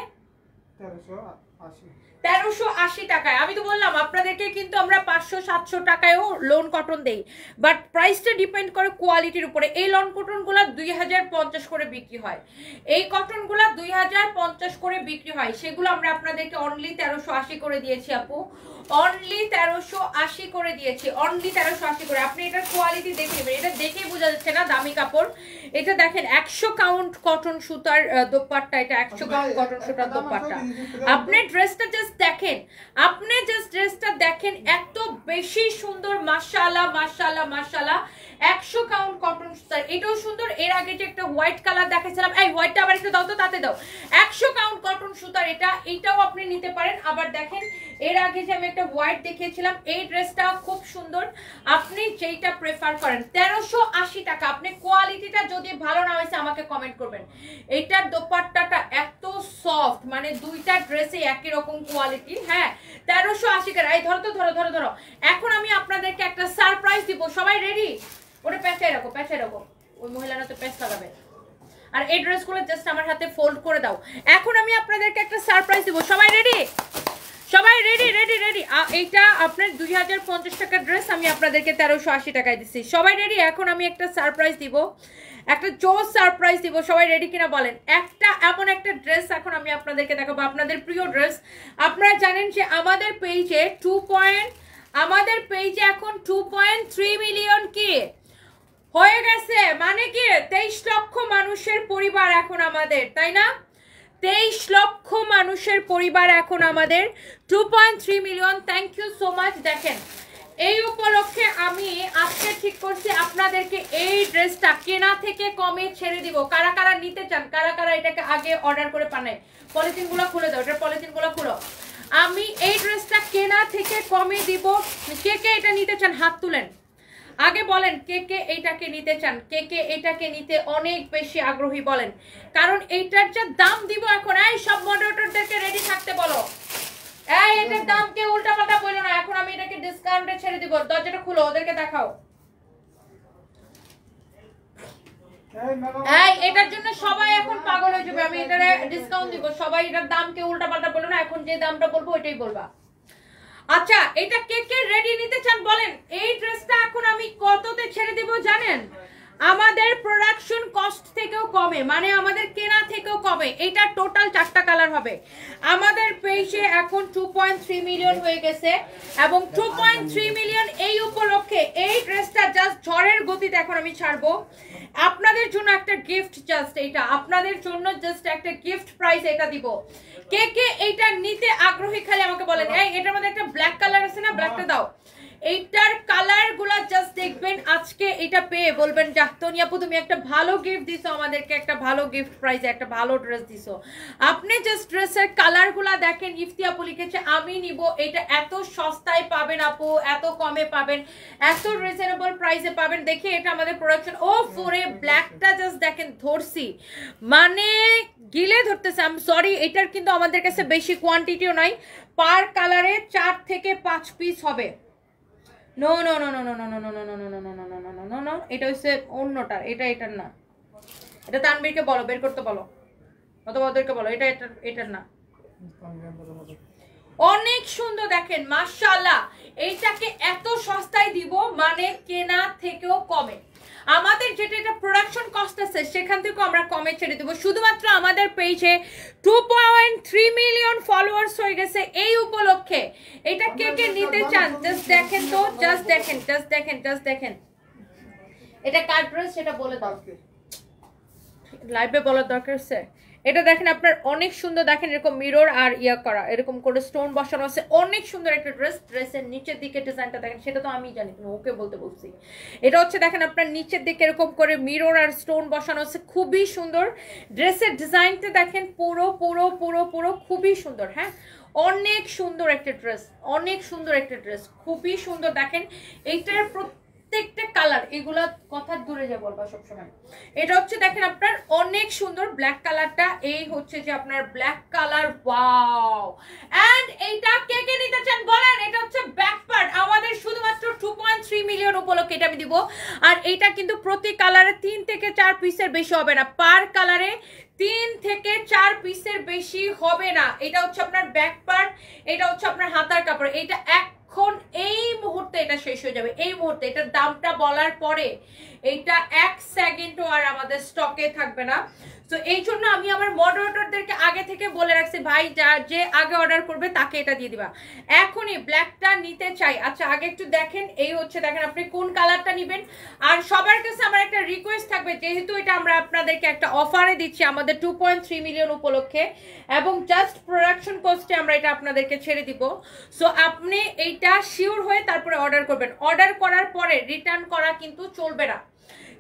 1380 টাকায়। আমি তো বললাম আপনাদেরকে কিন্তু আমরা 500-700 টাকায়ও লোন কটন দেই, বাট প্রাইসটা ডিপেন্ড করে কোয়ালিটির উপরে। এই লোন কটনগুলো 2050 করে বিক্রি হয়, এই কটনগুলো 2050 করে বিক্রি হয়, সেগুলো আমরা আপনাদেরকে অনলি 1380 করে দিয়েছি আপু, অনলি 1380 করে দিয়েছি, অনলি 1380 করে। আপনি এটার কোয়ালিটি দেখে নেবেন, এটা দেখেই বোঝা যাচ্ছে না দামি কাপড়। এটা দেখেন 100 কাউন্ট কটন সুতার দোপাট্টা, এটা 100 কাউন্ট কটন সুতার দোপাট্টা। আপনি ড্রেসটা জাস্ট দেখেন, আপনি জাস্ট ড্রেসটা দেখেন, এত বেশি সুন্দর মাশাআল্লাহ মাশাআল্লাহ মাশাআল্লাহ। 100 কাউন্ট কটন সুতার, এটাও সুন্দর। এর আগে যে একটা হোয়াইট কালার দেখাইছিলাম, এই হোয়াইটটা আবার একটু দাও তো, তাতে দাও। 100 কাউন্ট কটন সুতার এটা, এটাও আপনি নিতে পারেন। আবার দেখেন এর আগে যে আমি একটা হোয়াইট দেখিয়েছিলাম, এই ড্রেসটা খুব সুন্দর, আপনি যেইটা প্রেফার করেন। 1380 টাকা। আপনি কোয়ালিটিটা যদি ভালো না হয়েছে আমাকে কমেন্ট করবেন। এইটার দোপাট্টাটা এত সফট, মানে দুইটা ড্রেসে একই রকম কোয়ালিটি। হ্যাঁ 1380 টাকা। এই ধরো তো, ধরো ধরো ধরো। এখন আমি আপনাদেরকে একটা সারপ্রাইজ দিব, সবাই রেডি? ওটা পেঁচাই রাখো, পেঁচাই রাখো, ওই মহিলারা তো পেঁচ লাগাবে। আর এই ড্রেসগুলো জাস্ট আমার হাতে ফোল্ড করে দাও। এখন আমি আপনাদেরকে একটা সারপ্রাইজ দিব, সবাই রেডি? সবাই রেডি রেডি রেডি? এইটা আপনার 2050 টাকার ড্রেস আমি আপনাদেরকে 1380 টাকায় দিচ্ছি। সবাই রেডি? এখন আমি একটা সারপ্রাইজ দিব, একটা জোস সারপ্রাইজ দিব, সবাই রেডি কিনা বলেন। একটা এমন একটা ড্রেস এখন আমি আপনাদেরকে দেখাবো, আপনাদের প্রিয় ড্রেস। আপনারা জানেন যে আমাদের পেজে আমাদের পেজে এখন 2.3 মিলিয়ন কি হয়ে গেছে, মানে কি 23 লক্ষ মানুষের পরিবার এখন আমাদের, তাই না? 23 লক্ষ মানুষের পরিবার এখন আমাদের, 2.3 million. Thank you so much. দেখেন এই উপলক্ষে আমি আজকে ঠিক করছি আপনাদেরকে এই ড্রেসটা কেনা থেকে কমে ছেড়ে দিব। কারা কারা নিতে চান, কারা কারা এটাকে আগে অর্ডার করে পানে, পলিথিনগুলো খুলে দাও, এটার পলিথিনগুলো খুলো। আমি এই ড্রেসটা কেনা থেকে কমে দিব। কে কে এটা নিতে চান হাত তুলেন, আগে বলেন কে কে এইটাকে নিতে চান, কে কে এটাকে নিতে অনেক বেশি আগ্রহী বলেন। কারণ এইটার যে দাম দিব এখন, এই সব মডারেটরদেরকে রেডি থাকতে বলো, এই এটার দাম কে উল্টাপাল্টা বলো না। এখন আমি এটাকে ডিসকাউন্টে ছেড়ে দিব, দরজাটা খুলো, ওদেরকে দেখাও। এই এটার জন্য সবাই এখন পাগল হয়ে যাবে, আমি এটারে ডিসকাউন্ট দিব। সবাই এটার দাম কে উল্টাপাল্টা বলো না, এখন যে দামটা বলবো ওইটাই বলবা। আচ্ছা এটা কে কে রেডি নিতে চান বলেন। এই ড্রেসটা এখন আমি কততে ছেড়ে দিব জানেন? আমাদের প্রোডাকশন কস্ট থেকেও কমে, মানে আমাদের কেনা থেকেও কমে। এটা টোটাল 4টা কালার হবে। আমাদের পেজে এখন 2.3 মিলিয়ন হয়ে গেছে, এবং 2.3 মিলিয়ন এই উপলক্ষে এই ড্রেসটা জাস্ট ঝড়ের গতিতে এখন আমি ছাড়বো আপনাদের জন্য একটা গিফট। জাস্ট এটা আপনাদের জন্য জাস্ট একটা গিফট প্রাইস এটা দিব। কে কে এইটা নিতে আগ্রহী খালি আমাকে বলেন। এই এটার মধ্যে একটা ব্ল্যাক কালার আছে না, ব্ল্যাকটা দাও। এইটার কালার গুলা জাস্ট দেখবেন, আজকে এটা পেয়ে বলবেন জাহতনি আপু তুমি একটা ভালো গিফট দিছো আমাদেরকে, একটা ভালো গিফট প্রাইসে একটা ভালো ড্রেস দিছো। আপনি জাস্ট ড্রেসের কালার গুলা দেখেন। ইফতি আপু লিখেছে আমি নিব, এটা এত সস্তায় পাবেন আপু, এত কমে পাবেন, এত রিজনেবল প্রাইসে পাবেন। দেখে এটা আমাদের প্রোডাকশন। ও ফোরে ব্ল্যাকটা জাস্ট দেখেন ধরছি, মানে গিলে ধরতেছে। আই এম সরি, এটার কিন্তু আমাদের কাছে বেশি কোয়ান্টিটিও নাই, পার কালারে 4 থেকে 5 পিস হবে। No no no no no no no no no no no no no no no no no no, এটা হচ্ছে অন্যটা, এটা এটার না। এটা তানবীরকে বলো বের করতে বলো, অথবা ওদেরকে বলো এটা এটার না। অনেক সুন্দর দেখেন মাশাআল্লাহ। এইটাকে এত সস্তায় দিব মানে কেনা থেকেও কমে। আমাদের যেটা এটা প্রোডাকশন কস্ট আছে সেখান থেকেও আমরা কমে ছেড়ে দেবো। শুধুমাত্র আমাদের পেজে 2.3 মিলিয়ন ফলোয়ার্স হয়ে গেছে এই উপলক্ষে। এটা কে কে নিতে চান জাস্ট দেখেন তো, জাস্ট দেখেন, জাস্ট দেখেন, জাস্ট দেখেন। এটা কার ড্রেস সেটা বলে দাও, লাইভে বলার দরকার আছে। এটা দেখেন আপনার অনেক সুন্দর, দেখেন এরকম মিরর আর ইয়া করা, এরকম করে স্টোন বসানো আছে, অনেক সুন্দর একটা ড্রেস। ড্রেসের নিচের দিকে ডিজাইনটা দেখেন, সেটা তো আমি জানি, তুমি ওকে বলতে বলছি। এটা হচ্ছে দেখেন আপনার নিচের দিকে এরকম করে মিরর আর স্টোন বসানো আছে, খুবই সুন্দর। ড্রেসের ডিজাইনটা দেখেন পুরো পুরো পুরো পুরো খুবই সুন্দর। হ্যাঁ, অনেক সুন্দর একটা ড্রেস, অনেক সুন্দর একটা ড্রেস, খুবই সুন্দর। দেখেন এইটার প্রত্যেকটা কালার, এগুলা কথা দূরে যা বলবা সবসময়। এটা হচ্ছে দেখেন আপনার অনেক সুন্দর ব্ল্যাক কালারটা, এই হচ্ছে যে আপনার ব্ল্যাক কালার, ওয়াও। এন্ড এইটা কে কে নিতে চান বলেন। এটা হচ্ছে ব্যাক পার্ট, আমাদের শুধুমাত্র 2.3 মিলিয়ন উপলক্ষে এটা আমি দিব। আর এইটা কিন্তু প্রতি কালারে 3 থেকে 4 পিসের বেশি হবে না, পার কালারে 3 থেকে 4 পিসের বেশি হবে না। এটা হচ্ছে আপনার ব্যাক পার্ট, এটা হচ্ছে আপনার হাতার কাপড়। এটা এখন এই মুহূর্তে এটা শেষ হয়ে যাবে, এই মুহূর্তে। এটার দামটা বলার পরে এইটা 1 সেকেন্ডও আর আমাদের স্টকে থাকবে না। তো এই জন্য আমি আমার মডারেটরদেরকে আগে থেকে বলে রাখছি, ভাই যে আগে অর্ডার করবে তাকে এটা দিয়ে দিবা। এখনই ব্ল্যাকটা নিতে চাই। আচ্ছা আগে একটু দেখেন, এই হচ্ছে দেখেন আপনি কোন কালারটা নেবেন। আর সবার কাছে আমার একটা রিকোয়েস্ট থাকবে, যেহেতু এটা আমরা আপনাদেরকে একটা অফারে দিচ্ছি আমাদের 2.3 মিলিয়ন উপলক্ষে, এবং জাস্ট প্রোডাকশন কস্টে আমরা এটা আপনাদেরকে ছেড়ে দিব। সো আপনি এইটা শিওর হয়ে তারপরে অর্ডার করবেন। অর্ডার করার পরে রিটার্ন করা কিন্তু চলবে না,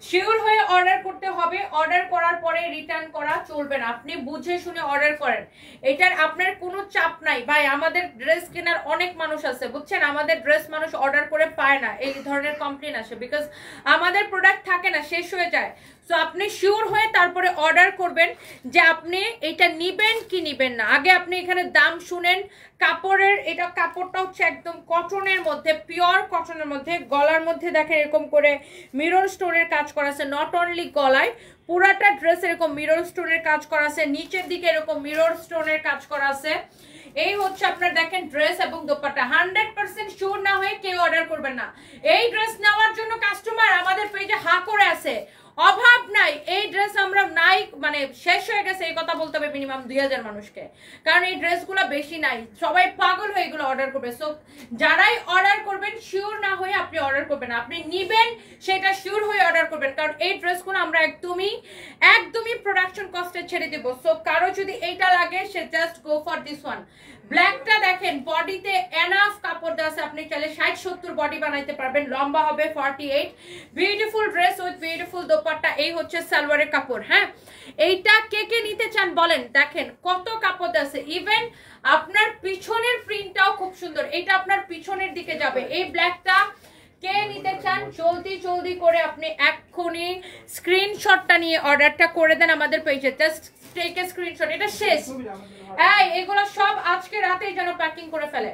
শিওর হয়ে অর্ডার করতে হবে। অর্ডার করার পরে রিটার্ন করা চলবে না, আপনি বুঝে শুনে অর্ডার করেন। এটার আপনার কোনো চাপ নাই ভাই। আমাদের ড্রেস কেনার অনেক মানুষ আছে বুঝছেন, আমাদের ড্রেস মানুষ অর্ডার করে পায় না, এই ধরনের কমপ্লেন আসে, বিকজ আমাদের প্রোডাক্ট থাকে না, শেষ হয়ে যায়। সো আপনি শিওর হয়ে তারপরে অর্ডার করবেন যে আপনি এটা নিবেন কি নিবেন না। আগে আপনি এখানে দাম শুনেন কাপড়ের। এটা কাপড়টা হচ্ছে একদম কটনের মধ্যে, পিওর কটনের মধ্যে। গলার মধ্যে দেখেন এরকম করে মিরর স্টোনের কাজ করা আছে, নট অনলি গলায়, পুরাটা ড্রেস এরকম মিরর স্টোনের কাজ করা আছে, নিচের দিকে এরকম মিরর স্টোনের কাজ করা আছে। এই হচ্ছে আপনার দেখেন ড্রেস এবং দোপাট্টা। 100% শিওর না হয়ে কেউ অর্ডার করবেন না। এই ড্রেস নেওয়ার জন্য কাস্টমার আমাদের পেজে হা করে আছে, অভাব নাই। এই ড্রেস আমরা নাই মানে শেষ হয়ে গেছে এই কথা বলতে হবে মিনিমাম 2000 মানুষকে, কারণ এই ড্রেসগুলো বেশি নাই, সবাই পাগল হয়ে এগুলো অর্ডার করবে। সো যারাই অর্ডার করবেন শিওর না হয়ে আপনি অর্ডার করবেন, আপনি নিবেন সেটা শিওর হয়ে অর্ডার করবেন, কারণ এই ড্রেসগুলো আমরা একদমই প্রোডাকশন কস্টে ছেড়ে দেব। সো কারো যদি এইটা লাগে সে just go for this one. ব্ল্যাকটা দেখেন বডিতে এনাফ কাপড় দেওয়া আছে, আপনি চাইলে 60-70 বডি বানাইতে পারবেন, লম্বা হবে 48। Beautiful dress with beautiful dupatta. এই হচ্ছে সালোয়ারের কাপড়। হ্যাঁ, এইটা কে কে নিতে চান বলেন। দেখেন কত কাপড় আছে, ইভেন আপনার পিছনের প্রিন্টটাও খুব সুন্দর। এটা আপনার পিছনের দিকে যাবে। এই ব্ল্যাকটা কে নিতে চান জলদি জলদি করে আপনি এক্ষুনি স্ক্রিনশটটা নিয়ে অর্ডারটা করে দেন আমাদের পেজে। Just take a screenshot. এটা শেষ, এগুলো সব আজকে রাতেই যেন প্যাকিং করে ফেলে।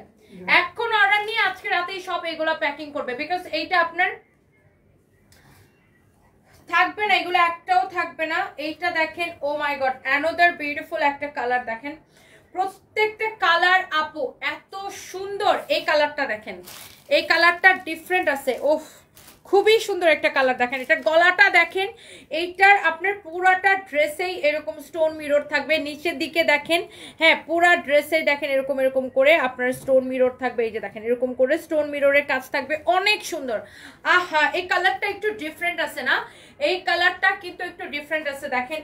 এখন অর্ডার নিয়ে আজকে রাতেই সব এগুলো প্যাকিং করবে, বিকজ এইটা আপনার থাকবে না, এগুলো একটাও থাকবে না। এইটা দেখেন, ও মাই গড, অ্যানাদার বিউটিফুল একটা কালার। দেখেন প্রত্যেকটা কালার আপু এত সুন্দর। এই কালারটা দেখেন, এই কালারটা ডিফারেন্ট আছে, ওফ খুবই সুন্দর একটা কালার। দেখেন এটা গলাটা দেখেন, এইটার আপনার পুরাটা ড্রেসেই এরকম স্টোন মিরর থাকবে। নিচের দিকে দেখেন, হ্যাঁ পুরা ড্রেসে দেখেন এরকম এরকম করে আপনার স্টোন মিরর থাকবে। এই যে দেখেন এরকম করে স্টোন মিররের কাজ থাকবে, অনেক সুন্দর। আহা, এই কালারটা একটু ডিফারেন্ট আছে না, এই কালারটা কিন্তু একটু ডিফারেন্ট আছে। দেখেন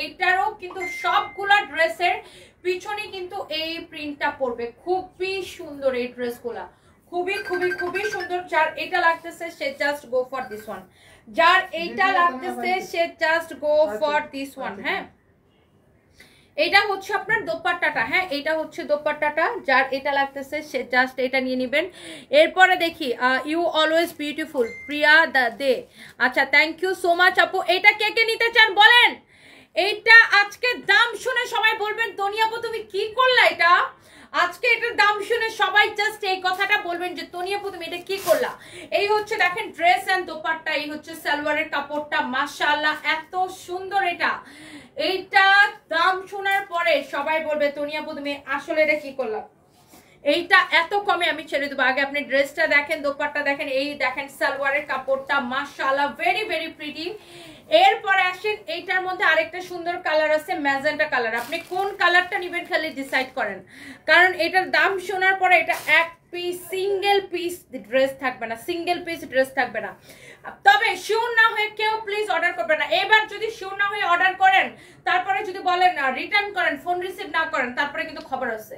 এইটারও কিন্তু সবগুলা ড্রেসের পিছনে কিন্তু এই প্রিন্টটা পড়বে, খুবই সুন্দর এই ড্রেসগুলা, খুবই খুবই খুবই সুন্দর। যার এটা লাগতেছে সে just go for this one, যার এইটা লাগতেছে সে just go for this one. হ্যাঁ, এটা হচ্ছে আপনার দোপাট্টাটা। হ্যাঁ, এটা হচ্ছে দোপাট্টাটা, যার এটা লাগতেছে সে জাস্ট এটা নিয়ে নেবেন। এরপরে দেখি ইউ অলওয়েজ বিউটিফুল প্রিয়া দে। আচ্ছা, থ্যাংক ইউ সো মাচ আপু। এটা কে কে নিতে চান বলেন। এইটা আজকে দাম শুনে সবাই বলবেন তনি আপু তুমি কি করলা। এটা আজকে এটার দাম শুনে সবাই জাস্ট এই কথাটা বলবেন যে তনি আপু তুমি এটা কি করলা। এই হচ্ছে দেখেন ড্রেস এন্ড দোপাট্টা, এই হচ্ছে সালোয়ারের কাপড়টা, মাশাআল্লাহ এত সুন্দর। এইটা দাম শোনার পরে সবাই বলবে তনি আপু তুমি আসলে এটা কি করলা। এইটা এত কমে আমি ছেড়ে দেবো। আগে আপনি ড্রেসটা দেখেন, দোপাট্টা দেখেন, এই দেখেন সালোয়ারের কাপড়টা মাশাআল্লাহ ভেরি ভেরি প্রিটি। এরপরে আসেন এইটার মধ্যে আরেকটা সুন্দর কালার আছে ম্যাজেন্টা কালার। আপনি কোন কালারটা নেবেন খালি ডিসাইড করেন, কারণ এটার দাম শোনার পরে এটা এক পিস সিঙ্গেল পিস ড্রেস থাকবে না, সিঙ্গেল পিস ড্রেস থাকবে না। তবে শিওর না হয়ে কেউ প্লিজ অর্ডার করবে না। এবার যদি শিওর না হয়ে অর্ডার করেন, তারপরে যদি বলেন রিটার্ন করেন, ফোন রিসিভ না করেন, তারপরে কিন্তু খবর আছে।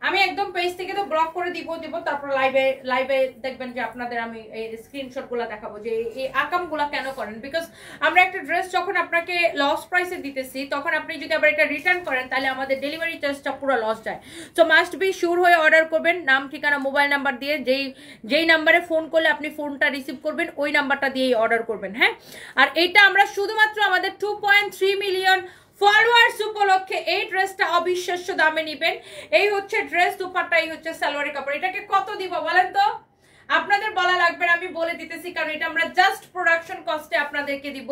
আমি একদম পেজ থেকে তো ব্লক করে দিব, তারপর লাইভে দেখবেন যে আপনাদের আমি এই স্ক্রিনশট গুলা দেখাবো যে এই আকামগুলা কেন করেন। বিকজ আমরা একটা ড্রেস যখন আপনাকে লস প্রাইসে দিতেছি, তখন আপনি যদি আবার এটা রিটার্ন করেন, তাহলে আমাদের ডেলিভারি চার্জটা পুরো লস যায়। সো মাস্ট বি শিওর হয়ে অর্ডার করবেন, নাম ঠিকানা মোবাইল নাম্বার দিয়ে, যেই নাম্বারে ফোন করলে আপনি ফোনটা রিসিভ করবেন ওই নাম্বারটা দিয়েই অর্ডার করবেন। হ্যাঁ, আর এটা আমরা শুধুমাত্র আমাদের 2.3 মিলিয়ন ফলোয়ার্স উপলক্ষে এই ড্রেসটা অবিশ্বাস্য দামে নিবেন। এই হচ্ছে ড্রেস, দুপাট্টা, এই হচ্ছে সালোয়ারের কাপড়। এটাকে কত দিব বলেন তো? আপনাদের বলা লাগবে, আমি বলে দিতেছি, কারণ এটা আমরা জাস্ট প্রোডাকশন কস্টে আপনাদেরকে দিব।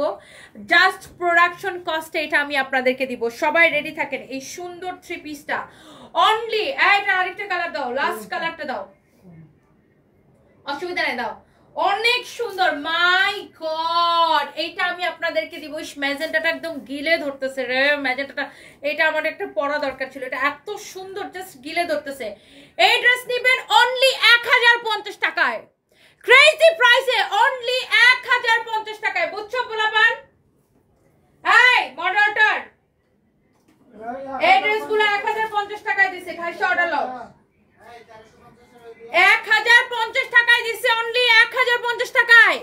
জাস্ট প্রোডাকশন কস্টে এটা আমি আপনাদেরকে দিব। সবাই রেডি থাকেন। এই সুন্দর থ্রি পিসটা অনলি, এটা আরেকটা কালার দাও, লাস্ট কালারটা দাও, অসুবিধা নেই, দাও। অনেক সুন্দর, মাই গড, এইটা আমি আপনাদেরকে দিব। ম্যাজেন্টাটা একদম গিলে ধরতেছে রে, ম্যাজেন্টাটা, এটা আমার একটা পরা দরকার ছিল, এটা এত সুন্দর, জাস্ট গিলে ধরতেছে। এই ড্রেস নিবেন অনলি 1050 টাকায়, ক্রেজি প্রাইসে, অনলি 1050 টাকায়। বুঝছো পোলাপান? এই মডারেটর, এই ড্রেসগুলো 1050 টাকায় দিছে, খাইছে অর্ডার লও। 1050 টাকায় দিছে, অনলি 1050 টাকায়,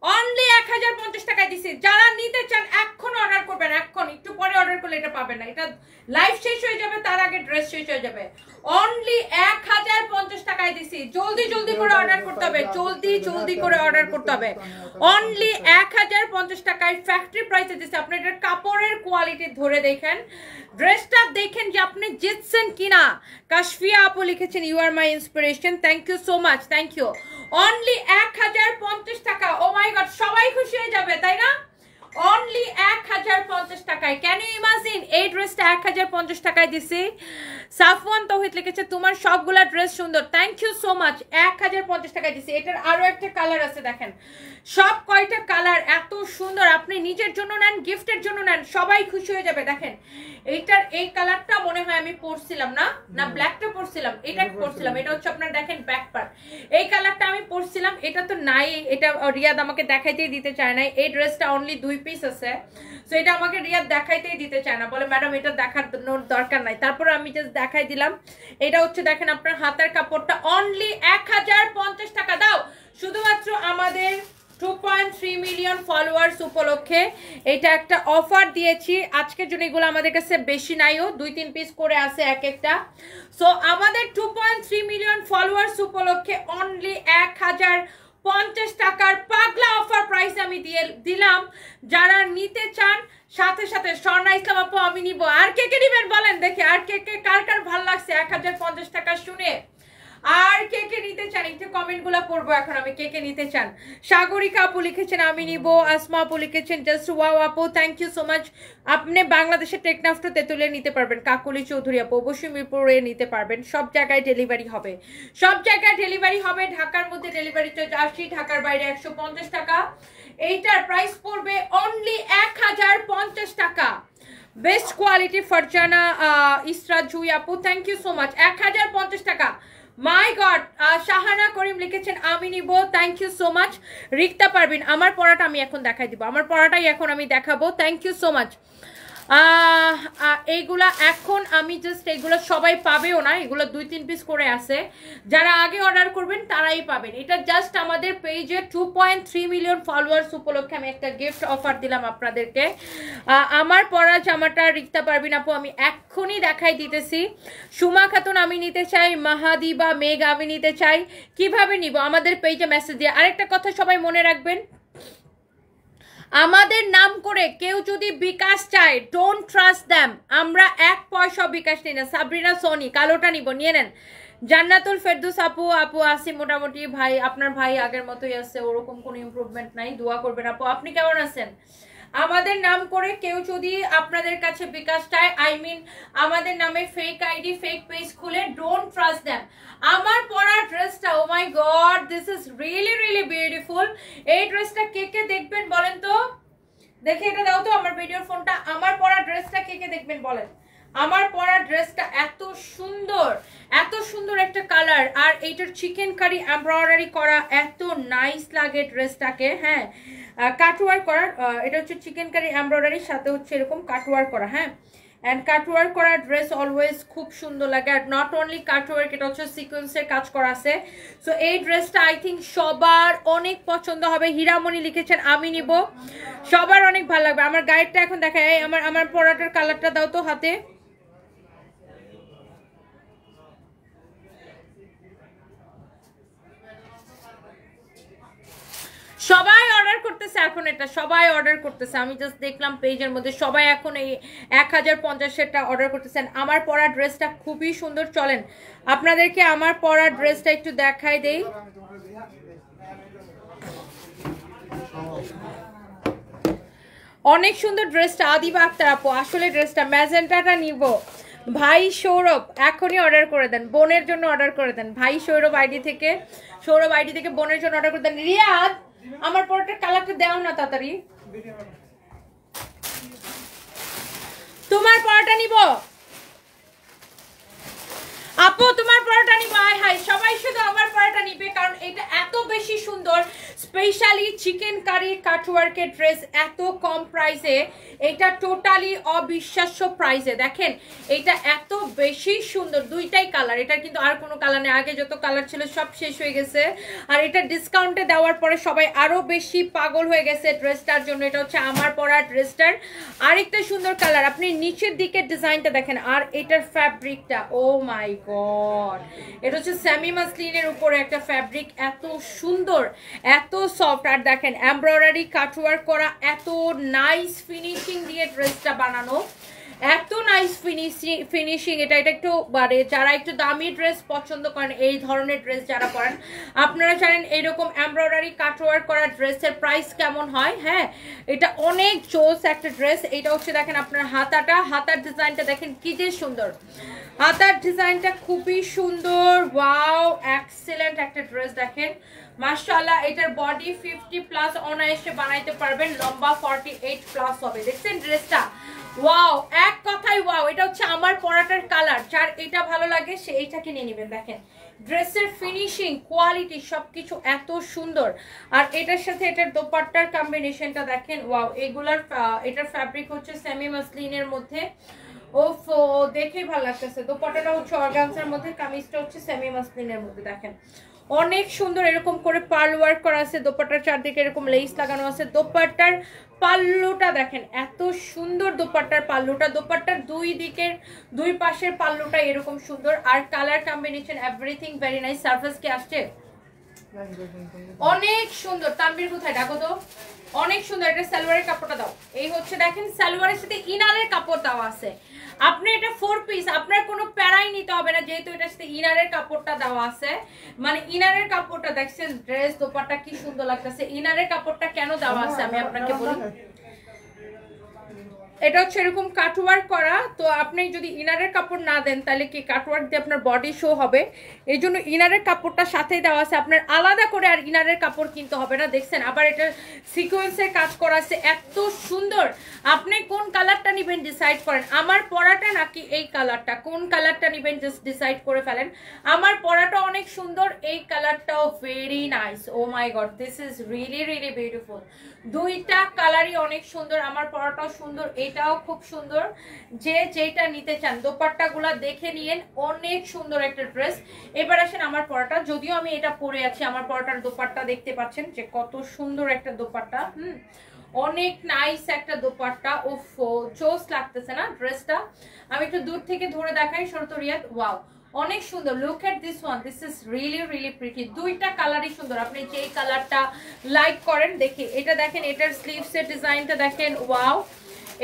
অনলি 1050 টাকায় দিছে। যারা নিতে চান এখন অর্ডার করবেন, এখন, একটু পরে অর্ডার করলে এটা পাবেন না, এটা লাইভ শেষ হয়ে যাবে, তার আগে ড্রেস শেষ হয়ে যাবে। অনলি 1050 টাকায় দিছি, জলদি জলদি করে অর্ডার করতে হবে, জলদি জলদি করে অর্ডার করতে হবে। অনলি 1050 টাকায় ফ্যাক্টরি প্রাইসে দিছে। আপনি এটার কাপড়ের কোয়ালিটি ধরে দেখেন, ড্রেসটা দেখেন যে আপনি জিতছেন কিনা। কাশফিয়া আপু লিখেছেন, you are my inspiration, thank you so much, thank you. Only 1050 টাকা। ও মাই গড, সবাই খুশি হয়ে যাবে, তাই না? অনলি 1050 টাকায়। ক্যান ইউ ইমাজিন, এই ড্রেসটা 1050 টাকায় দিছি। সাফওয়ান তৌহিদ লিখেছে, তোমার সবগুলা ড্রেস সুন্দর, থ্যাংক ইউ সো মাচ। 1050 টাকায় দিছি। এটার আরো একটা কালার আছে, দেখেন সব কয়টা কালার এত সুন্দর। আপনি নিজের জন্য নেন, গিফটের জন্য নেন, সবাই খুশি হয়ে যাবে। দেখেন এইটার এই কালারটা মনে হয় আমি পরছিলাম না, না ব্ল্যাকটা পরছিলাম, এটা পরছিলাম, এটা হচ্ছে আপনার দেখেন ব্যাক পার্ট, এই কালারটা আমি পরছিলাম, এটা তো নাই, এটা রিয়াদ আমাকে দেখাইতেই দিতে চায় না। এই ড্রেসটা অনলি 2 পিস আছে, সো এটা আমাকে রিয়াদ দেখাইতেই দিতে চায় না, বলে ম্যাডাম এটা দেখার দরকার নাই। তারপরে আমি জাস্ট দেখাই দিলাম। এটা হচ্ছে দেখেন আপনার হাতের কাপড়টা, অনলি 1050 টাকা দাও, শুধুমাত্র আমাদের 2.3 মিলিয়ন ফলোয়ার্স উপলক্ষে এটা একটা অফার দিয়েছি আজকের জন্য। এগুলো আমাদের কাছে বেশি নাইও, 2-3 পিস করে আছে এক একটা। সো আমাদের 2.3 মিলিয়ন ফলোয়ার্স উপলক্ষে অনলি 1050 টাকার পাগলা অফার প্রাইস আমি দিলাম। যারা নিতে চান সাথে সাথে স্বর্ণা ইসলাম আপু আমি নিব। আর কে কে নিবেন বলেন দেখি, আর কে কে কার কার ভালো লাগছে 1050 টাকা শুনে? আর কে কে নিতে চান একটু কমেন্ট গুলা পড়বো এখন আমি, কে কে নিতে চান। সাগরিকা আপু লিখেছেন আমি নিব, আসমা আপু লিখেছেন জাস্ট ওয়াও আপু, থ্যাংক ইউ সো মাচ। আপনি বাংলাদেশের টেকনাফটা তেতুলিয়া নিতে পারবেন, কাকুলি চৌধুরী আপু অবশ্যই মিরপুরে নিতে পারবেন। সব জায়গায় ডেলিভারি হবে, সব জায়গায় ডেলিভারি হবে। ঢাকার মধ্যে ডেলিভারি চার্জ 80, ঢাকার বাইরে 150 টাকা। এইটার প্রাইস পড়বে অনলি 1050 টাকা। বেস্ট কোয়ালিটি ফারজানা ইসরা জুই আপু, থ্যাংক ইউ সো মাচ। 1050 টাকা, মাই গড। শাহানা করিম লিখেছেন আমি নিব, thank you so much. Rikta Parvin, আমার পড়াটা আমি এখন দেখাই দিব, আমার পড়াটাই এখন আমি দেখাবো, থ্যাংক ইউ সো মাচ। এইগুলা এখন আমি জাস্ট এগুলো সবাই পাবেও না, এগুলো 2-3 পিস করে আছে। যারা আগে অর্ডার করবেন তারাই পাবেন। এটা জাস্ট আমাদের পেজে 2.3 মিলিয়ন ফলোয়ার্স উপলক্ষে আমি একটা গিফট অফার দিলাম আপনাদেরকে। আমার পরা জামাটা রিক্তা পারবিন আপু আমি এক্ষুনি দেখাই দিতেছি। সুমা খাতুন আমি নিতে চাই, মাহাদিবা মেঘ আমি নিতে চাই। কিভাবে নিব? আমাদের পেজে মেসেজ দিয়ে। আরেকটা কথা সবাই মনে রাখবেন, আমাদের নাম করে কেউ যদি বিকাশ চায়, ডোন্ট ট্রাস্ট দ্যাম। আমরা 1 পয়সা বিকাশ নিই না। সাবরিনা সোনি কালোটা নিব, নিয়ে নেন। জান্নাতুল ফেরদৌস আপু, আপু আসি মোটামুটি, ভাই আপনার ভাই আগের মতোই আছে, ওরকম কোনো ইমপ্রুভমেন্ট নাই, দোয়া করবেন আপু। আপনি কেমন আছেন? আমাদের নাম করে কেউ যদি আপনাদের কাছে বিকাশ চায়, আই মিন আমাদের নামে ফেক আইডি ফেক পেজ খুলে, ডোন্ট ট্রাস্ট দেম। আমার পরা ড্রেসটা, oh my god, this is really really beautiful. এই ড্রেসটা কে কে দেখবেন বলেন তো, দেখে এটা দাও তো আমার ভিডিওর ফোনটা। আমার পরা ড্রেসটা কে কে দেখবেন বলেন। আমার পরা ড্রেসটা এত সুন্দর একটা কালার, আর এইটার চিকেন কারি এমব্রয়ডারি করা, এত নাইস লাগে ড্রেসটাকে। হ্যাঁ, কাটওয়ার করা, এটা হচ্ছে চিকেন কারি এমব্রয়ডারির সাথে হচ্ছে এরকম কাটওয়ার করা। হ্যাঁ, অ্যান্ড কাটওয়ার করা ড্রেস অলওয়েজ খুব সুন্দর লাগে। আর নট অনলি কাটওয়ার্ক, এটা হচ্ছে সিকোয়েন্সের কাজ করা আছে। সো এই ড্রেসটা আই থিঙ্ক সবার অনেক পছন্দ হবে। হীরামণি লিখেছেন আমি নিব, সবার অনেক ভালো লাগবে। আমার গাইডটা এখন দেখায়, আমার পরাটার কালারটা দাও তো হাতে। সবাই অর্ডার করতেছে এখন, এটা সবাই অর্ডার করতেছে। আমি জাস্ট দেখলাম পেজের মধ্যে সবাই এখন এই 1050-এরটা অর্ডার করতেছেন। আমার পরা ড্রেসটা খুবই সুন্দর। চলেন আপনাদেরকে আমার পরা ড্রেসটা একটু দেখাই দেই। অনেক সুন্দর ড্রেসটা, আদিবা আক্তার আপু। আসলে ড্রেসটা ম্যাজেন্টাটা নিব। ভাই সৌরভ এখনই অর্ডার করে দেন, বোনের জন্য অর্ডার করে দেন। ভাই সৌরভ আইডি থেকে বোনের জন্য অর্ডার করে দেন। রিয়াদ আমার পরটার কালারটা দাও না তাড়াতাড়ি। তোমার পরটা নিব আপু, তোমার পরোটা নিব। হাই হাই, সবাই শুধু আমার পরোটা নিবে, কারণ এটা এত বেশি সুন্দর। স্পেশালি চিকেন কারি কাটওয়ার্কের ড্রেস এত কম প্রাইসে, এটা টোটালি অবিশ্বাস্য প্রাইসে। দেখেন এটা এত বেশি সুন্দর, দুইটাই কালার, এটা কিন্তু আর কোনো কালার নেই। আগে যত কালার ছিল সব শেষ হয়ে গেছে, আর এটা ডিসকাউন্টে দেওয়ার পরে সবাই আরো বেশি পাগল হয়ে গেছে ড্রেসটার জন্য। এটা হচ্ছে আমার পরা ড্রেসটার আরেকটা সুন্দর কালার। আপনি নিচের দিকে ডিজাইনটা দেখেন, আর এটার ফ্যাব্রিকটা, ও মাই গড, এটা হচ্ছে সেমি মাসলিনের উপরে একটা ফ্যাব্রিক, এত সুন্দর এত সফট। আর দেখেন এমব্রয়ডারি কাটওয়ার্ক করা, এত নাইস ফিনিশিং দিয়ে ড্রেসটা বানানো, এত নাইস ফিনিশিং। এটা একটু মানে যারা একটু দামি ড্রেস পছন্দ করেন, এই ধরনের ড্রেস যারা পরেন, আপনারা জানেন এইরকম এমব্রয়ডারি কাটওয়ার্ক করা ড্রেসের প্রাইস কেমন হয়। হ্যাঁ, এটা অনেক জোস একটা ড্রেস। এটা হচ্ছে দেখেন আপনার হাতার ডিজাইনটা দেখেন কি যে সুন্দর, হাতার ডিজাইনটা খুবই সুন্দর। ওয়াও, এক্সেলেন্ট একটা ড্রেস দেখেন মাশাআল্লাহ। এটার বডি 50+ অনায়াসে বানাইতে পারবেন, লম্বা 48+ হবে। দেখছেন ড্রেসটা, ওয়াও, এক কথাই ওয়াও। এটা হচ্ছে আমার পরাটার কালার, যার এটা ভালো লাগে সে এইটাকে নিয়ে নেবেন। দেখেন ড্রেসের ফিনিশিং, কোয়ালিটি সবকিছু এত সুন্দর। আর এটার সাথে এটার দোপাট্টার কম্বিনেশনটা দেখেন, ওয়াও। এটার ফ্যাব্রিক হচ্ছে সেমি মাসলিনের মধ্যে, ওফো দেখেই ভালো লাগতেছে। দোপাট্টাটা হচ্ছে অর্গানজার মধ্যে, কামিজটা হচ্ছে সেমি মাসলিনের মধ্যে। দেখেন অনেক সুন্দর, এরকম করে পার্ল ওয়ার্ক করা আছে। দোপাট্টার চারদিকে এরকম লেস লাগানো আছে। দোপাট্টার পাল্লুটা দেখেন এত সুন্দর, দোপাট্টার পাল্লুটা, দোপাট্টার দুই পাশের পাল্লুটা এরকম সুন্দর। আর colour combination everything very nice. Surface কি আসছে, অনেক সুন্দর। তানবীর কোথায়, ডাকো তো। অনেক সুন্দর। এটা সালোয়ারের কাপড়টা দাও। এই হচ্ছে দেখেন সালোয়ারের সাথে ইনারের কাপড় দেওয়া আছে। আপনি এটা 4 পিস, আপনার কোনো প্যারাই নিতে হবে না, যেহেতু এটার সাথে ইনারের কাপড়টা দেওয়া আছে। মানে ইনারের কাপড়টা দেখছেন, ড্রেস দোপাট্টা কি সুন্দর লাগতেছে। ইনারের কাপড়টা কেন দেওয়া আছে আমি আপনাকে বলি। এটা হচ্ছে এরকম কাটওয়ার্ক করা, তো আপনি যদি ইনারের কাপড় না দেন তাহলে কি কাটওয়ার্ক দিয়ে আপনার বডি শো হবে। এই জন্য ইনারের কাপড়টা সাথেই দেওয়া আছে, আপনার আলাদা করে আর ইনারের কাপড় কিনতে হবে না। দেখছেন আবার এটা সিকোয়েন্সের কাজ করা আছে, এত সুন্দর। আপনি কোন কালারটা নেবেন ডিসাইড করেন, আমার পরাটা নাকি এই কালারটা, কোন কালারটা নেবেন জাস্ট ডিসাইড করে ফেলেন। আমার পরাটা অনেক সুন্দর, এই কালারটাও very nice. Oh my god, this is really really beautiful. দুইটা কালারই অনেক সুন্দর, আমার পরাটাও সুন্দর, এটাও খুব সুন্দর। যে যেটা নিতে চান দোপাট্টাগুলা দেখে নিয়েন, অনেক সুন্দর একটা ড্রেস। এবার আসেন আমার পরাটা, যদিও আমি এটা পরে আছি। আমার পরাটার দোপাট্টা দেখতে পাচ্ছেন যে কত সুন্দর একটা দোপাট্টা, অনেক নাইস একটা দোপাট্টা। ওফো জোস লাগতেছে না ড্রেসটা। আমি একটু দূর থেকে ধরে দেখাই সরতরিয়াত, ওয়াও অনেক সুন্দর। Look at this one, this is really really pretty. দুইটা কালারই সুন্দর, আপনি যেই কালারটা লাইক করেন। দেখি এটা দেখেন, এটার স্লিভসের ডিজাইনটা দেখেন, ওয়াও।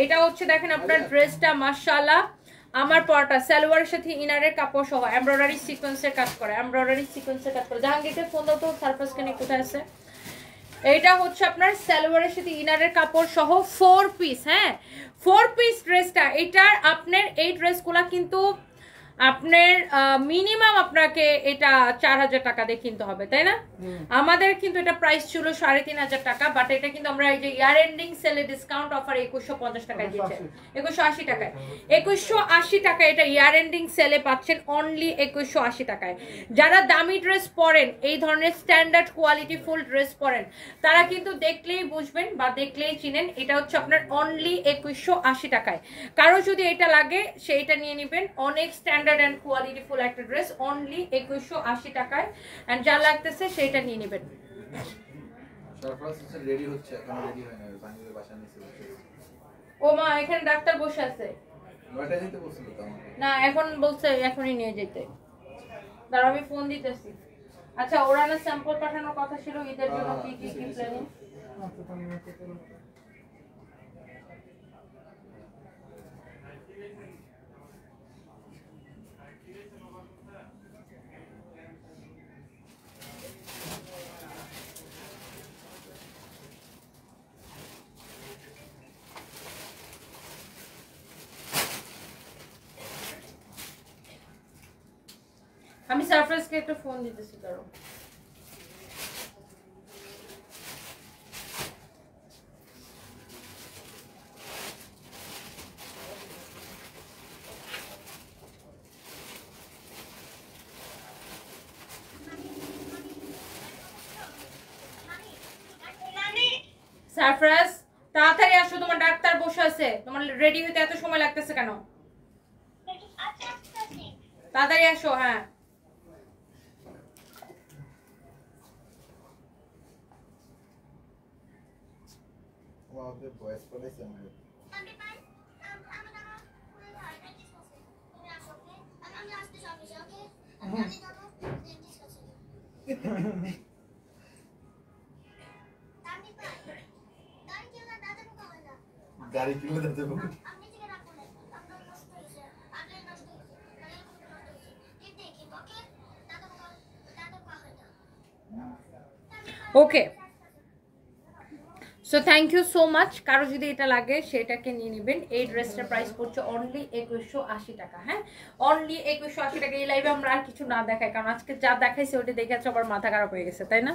এটা হচ্ছে দেখেন আপনার ড্রেসটা মাশাআল্লাহ। আমার পরাটা সালোয়ারের সাথে ইনারের কাপড় সহ এমব্রয়ডারি সিকোয়েন্সের কাজ করে, জাহাঙ্গীরকে ফোন দাও তো, সারফাস কেন কোথায় আছে। এটা হচ্ছে আপনার সালোয়ারের সাথে ইনারের কাপড় সহ 4 পিস। হ্যাঁ 4 পিস ড্রেসটা, এটার আপনার এই ড্রেসগুলা কিন্তু আপনার মিনিমাম আপনাকে এটা 4000 টাকা দিয়ে কিনতে হবে, তাই না? আমাদের কিন্তু এটা প্রাইস ছিল 3500 টাকা, বাট এটা কিন্তু আমরা এই যে ইয়ার এন্ডিং সেলে ডিসকাউন্ট অফার 2150 টাকায় দিচ্ছে, 2180 টাকায়। 2180 টাকায় এটা ইয়ার এন্ডিং সেলে পাচ্ছেন অনলি 2180 টাকায়। যারা দামি ড্রেস পরেন, এই ধরনের স্ট্যান্ডার্ড কোয়ালিটি ফুল ড্রেস পরেন, তারা কিন্তু দেখলেই বুঝবেন বা দেখলেই চিনেন এটা হচ্ছে আপনার অনলি 2180 টাকায়। কারো যদি এটা লাগে সেইটা নিয়ে নেবেন, অনেক স্ট্যান্ডার্ড এন্ড কোয়ালিটি ফুল একটা ড্রেস অনলি 2180 টাকায়। এন্ড যা লাগতেছে সেটা নিয়ে নেবেন। সরপ্রাইজ রেডি হচ্ছে, এখন রেডি হয় না, বানিয়ে বাসা নিচে বসে। ও মা, এখানে ডাক্তার বসে আছে। নয়টা যেতে বলছিল তো আমাকে। না এখন বলছে এখনই নিয়ে যেতে। দাঁড়াও আমি ফোন দিতেছি। আচ্ছা ওরা না স্যাম্পল পাঠানোর কথা ছিল ঈদের জন্য, কি কি কি প্ল্যানিং? আমি সারপ্রাইজকে একটা ফোন দিতেছি, দাঁড়াও। সারপ্রাইজ তাড়াতাড়ি আসো, তোমার ডাক্তার বসে আছে, তোমার রেডি হতে এত সময় লাগতেছে কেন? তাড়াতাড়ি আসো। হ্যাঁ আমাকে ভয়েস করেছে আমাকে। গাড়ি কিনে দিতে হবে। Okay, so thank you so much. কারো যদি এটা লাগে সেটাকে নিয়ে নেবেন। এই ড্রেসটার প্রাইস পড়ছে অনলি 2180 টাকা। হ্যাঁ অনলি 2180 টাকা। এই লাইভে আমরা আর কিছু না দেখাই, কারণ আজকে যা দেখাইছে ওটা দেখে আবার মাথা খারাপ হয়ে গেছে, তাই না?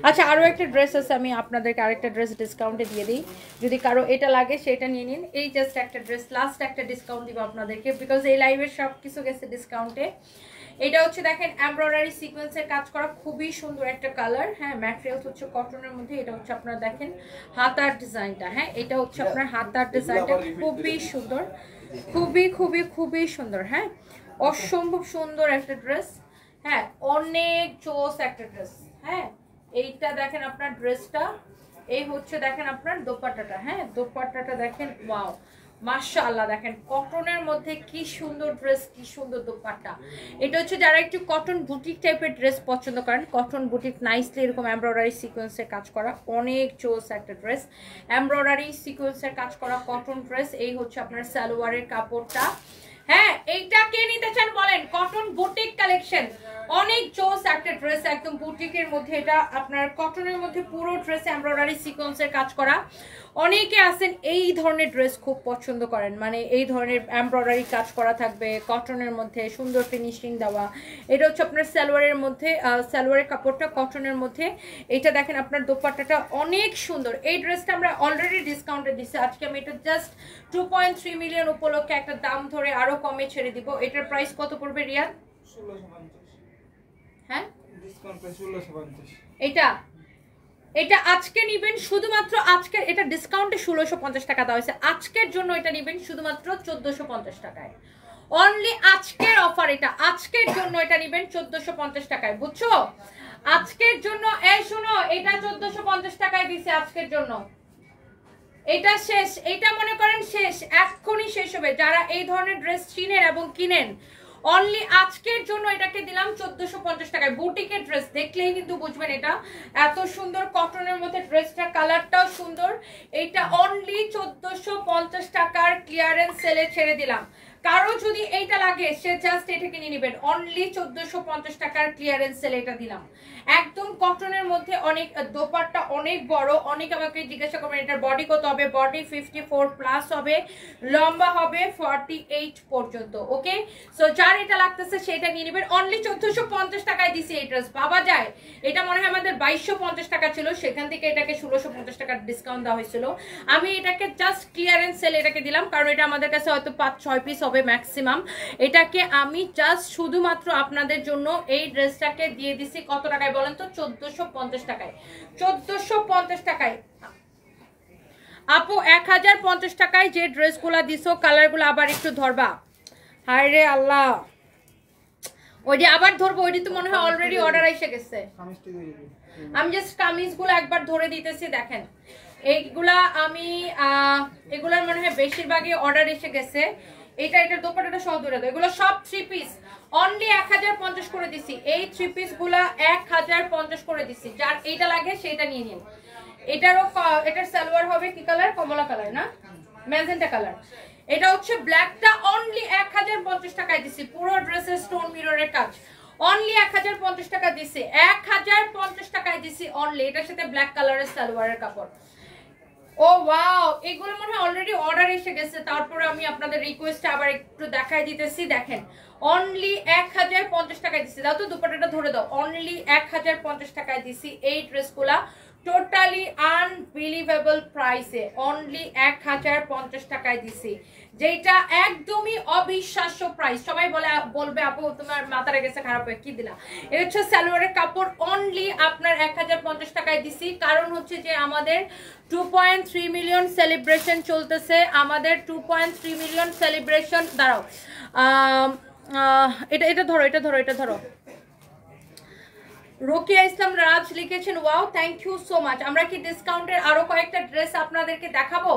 আচ্ছা আরও একটা ড্রেস আছে, আমি আপনাদেরকে আরেকটা ড্রেস ডিসকাউন্টে দিয়ে দিই। যদি কারো এটা লাগে সেটা নিয়ে নিন। এই জাস্ট একটা ড্রেস, লাস্ট একটা ডিসকাউন্ট দিব আপনাদেরকে, বিকজ এই লাইভের সব কিছু গেছে ডিসকাউন্টে। এটা হচ্ছে দেখেন এমব্রয়ডারি সিকোয়েন্সের কাজ করা, খুবই সুন্দর একটা কালার। হ্যাঁ ম্যাটেরিয়ালস হচ্ছে কটনের মধ্যে। এটা হচ্ছে আপনারা দেখেন হাতার ডিজাইনটা। হ্যাঁ এটা হচ্ছে আপনার হাতার ডিজাইনটা, খুবই সুন্দর, খুবই খুবই খুবই সুন্দর। হ্যাঁ অসম্ভব সুন্দর একটা ড্রেস। হ্যাঁ অনেক জোস একটা ড্রেস। হ্যাঁ এইটা দেখেন আপনার ড্রেসটা, এই হচ্ছে দেখেন আপনার দোপাট্টাটা। হ্যাঁ দোপাট্টাটা দেখেন, ওয়াও মাশাআল্লাহ, দেখেন কটনের মধ্যে কি সুন্দর ড্রেস, কি সুন্দর দোপাট্টা। এটা হচ্ছে যারা একটু কটন বুটিক টাইপের ড্রেস পছন্দ করেন, কটন বুটিক নাইসলি এরকম এমব্রয়ডারি সিকোয়েন্সের কাজ করা, অনেক চোস একটা ড্রেস। এমব্রয়ডারি সিকোয়েন্সের কাজ করা কটন ড্রেস। এই হচ্ছে আপনার সালোয়ারের কাপড়টা। হ্যাঁ এইটা কে নিতে চান বলেন? কটন বুটিক কালেকশন, অনেক জোস একটা ড্রেস, একদম বুটিকের মধ্যে। এটা আপনার কটনের মধ্যে পুরো ড্রেস এমব্রয়ডারি সিকোয়েন্সের কাজ করা। অনেকে আছেন এই ধরনের ড্রেস খুব পছন্দ করেন, মানে এই ধরনের এমব্রয়ডারি কাজ করা থাকবে কটনের মধ্যে, সুন্দর ফিনিশিং দেওয়া। এটা হচ্ছে আপনার সালোয়ারের মধ্যে, সালোয়ারের কাপড়টা কটনের মধ্যে। এটা দেখেন আপনার দোপাট্টাটা অনেক সুন্দর। এই ড্রেসটা আমরা অলরেডি ডিসকাউন্টে দিচ্ছি, আজকে আমি এটা জাস্ট 2.3 মিলিয়ন উপলক্ষে একটা দাম ধরে আরো কমে ছেড়ে দিব। এটার প্রাইস কত পড়বে রিয়াদ? 1650। হ্যাঁ ডিসকাউন্ট প্রাইস 1650। এটা এটা আজকে নিবেন শুধুমাত্র, আজকের এটা ডিসকাউন্টে 1650 টাকা দেওয়া হয়েছে, আজকের জন্য এটা নিবেন শুধুমাত্র 1450 টাকায়। অনলি আজকের অফার এটা, আজকের জন্য এটা নিবেন 1450 টাকায়, বুঝছো? আজকের জন্য। এই শুনো, এটা 1450 টাকায় দিছে আজকের জন্য। এটা শেষ, এটা মনে করেন শেষ, এক্ষুনি শেষ হবে। যারা এই ধরনের ড্রেস চিনেন এবং কিনেন, অনলি আজকের জন্য এটাকে দিলাম 1450 টাকায়। বুটিকের ড্রেস দেখলেই কিন্তু বুঝবেন এটা এত সুন্দর কটনের মধ্যে। ড্রেসটা কালারটাও সুন্দর। এটা অনলি 1450 টাকার ক্লিয়ারেন্স সেলে ছেড়ে দিলাম। কারো যদি এইটা লাগে সে জাস্ট এটা কিনে নেবেন। অনলি 1450 টাকার ক্লিয়ারেন্স সেল এটা দিলাম। একদম কটনের মধ্যে, অনেক দোপাট্টা অনেক বড়। অনেক আমাকে জিজ্ঞাসা করবেন এটার বডি কত হবে। বডি 54 প্লাস হবে, লম্বা হবে 48 পর্যন্ত। ওকে, সো যার এটা লাগতেছে সেটা নিয়ে নেবেন। অনলি 1450 টাকায় দিছি এই ড্রেস। ভাবা যায় এটা মনে হয় আমাদের 2250 টাকা ছিল, সেখান থেকে এটাকে 1650 টাকার ডিসকাউন্ট দেওয়া হয়েছিল। আমি এটাকে জাস্ট ক্লিয়ারেন্স সেল এটাকে দিলাম, কারণ এটা আমাদের কাছে হয়তো 5-6 পিস হবে ম্যাক্সিমাম। এটাকে আমি জাস্ট শুধুমাত্র আপনাদের জন্য এই ড্রেসটাকে দিয়ে দিছি কত টাকায় বলেন তো? 1450 টাকায়। 1450 টাকায় আপু 1050 টাকায় যে ড্রেসগুলা দিছো, কালারগুলো আবার একটু ধরবা। হায় রে আল্লাহ, ওই যে আবার ধরবো, ওইটি তো মনে হয় অলরেডি অর্ডার এসে গেছে। আমি জাস্ট কামিজগুলো একবার ধরে দিতেছি, দেখেন এইগুলা আমি এগুলার মনে হয় বেশিরভাগই অর্ডার এসে গেছে। এটার দোপাট্টাটা সহ ধরে দাও। এগুলো সব 3 পিস অনলি 1050 করে দিছি। এই 3 পিস গুলা 1050 করে দিছি। যার এইটা লাগে সেটা নিয়ে নিন। এটার সালোয়ার হবে কি কালার? কমলা কালার না, ম্যাজেন্টা কালার। এটা হচ্ছে ব্ল্যাকটা অনলি 1050 টাকায় দিছি। পুরো ড্রেসের স্টোন মিররের কাজ অনলি 1050 টাকা দিছি। 1050 টাকায় দিছি অনলি। এটার সাথে ব্ল্যাক কালারের সালোয়ারের কাপড়। ও ওয়াও, এগুলো মনে হয় অলরেডি অর্ডার এসে গেছে। তারপরে আমি আপনাদের রিকোয়েস্টে আবার একটু দেখাই দিতেছি। দেখেন অনলি 1050 টাকায় দিছি। দাও তো দুপাট্টাটা ধরে দাও। অনলি 1050 টাকায় দিছি এই ড্রেসগুলা, টোটালি আনবিলিভেবল প্রাইসে অনলি 1050 টাকায় দিছি, যেটা একদমই অবিশ্বাস্য প্রাইস। সবাই বলবে আপু তোমার মাথাটা গেছে খারাপ হয়ে কি দিলা। এটা হচ্ছে সালোয়ারের কাপড়। অনলি আপনার 1050 টাকায় দিছি, কারণ হচ্ছে যে আমাদের 2.3 মিলিয়ন সেলিব্রেশন চলতেছে। আমাদের 2.3 মিলিয়ন সেলিব্রেশন। দাঁড়াও, এটা ধরো, এটা ধরো। রোকিয়া ইসলাম রাজ লিখেছেন wow, thank you so much. আমরা কি ডিসকাউন্টের আরো কয়েকটা ড্রেস আপনাদেরকে দেখাবো?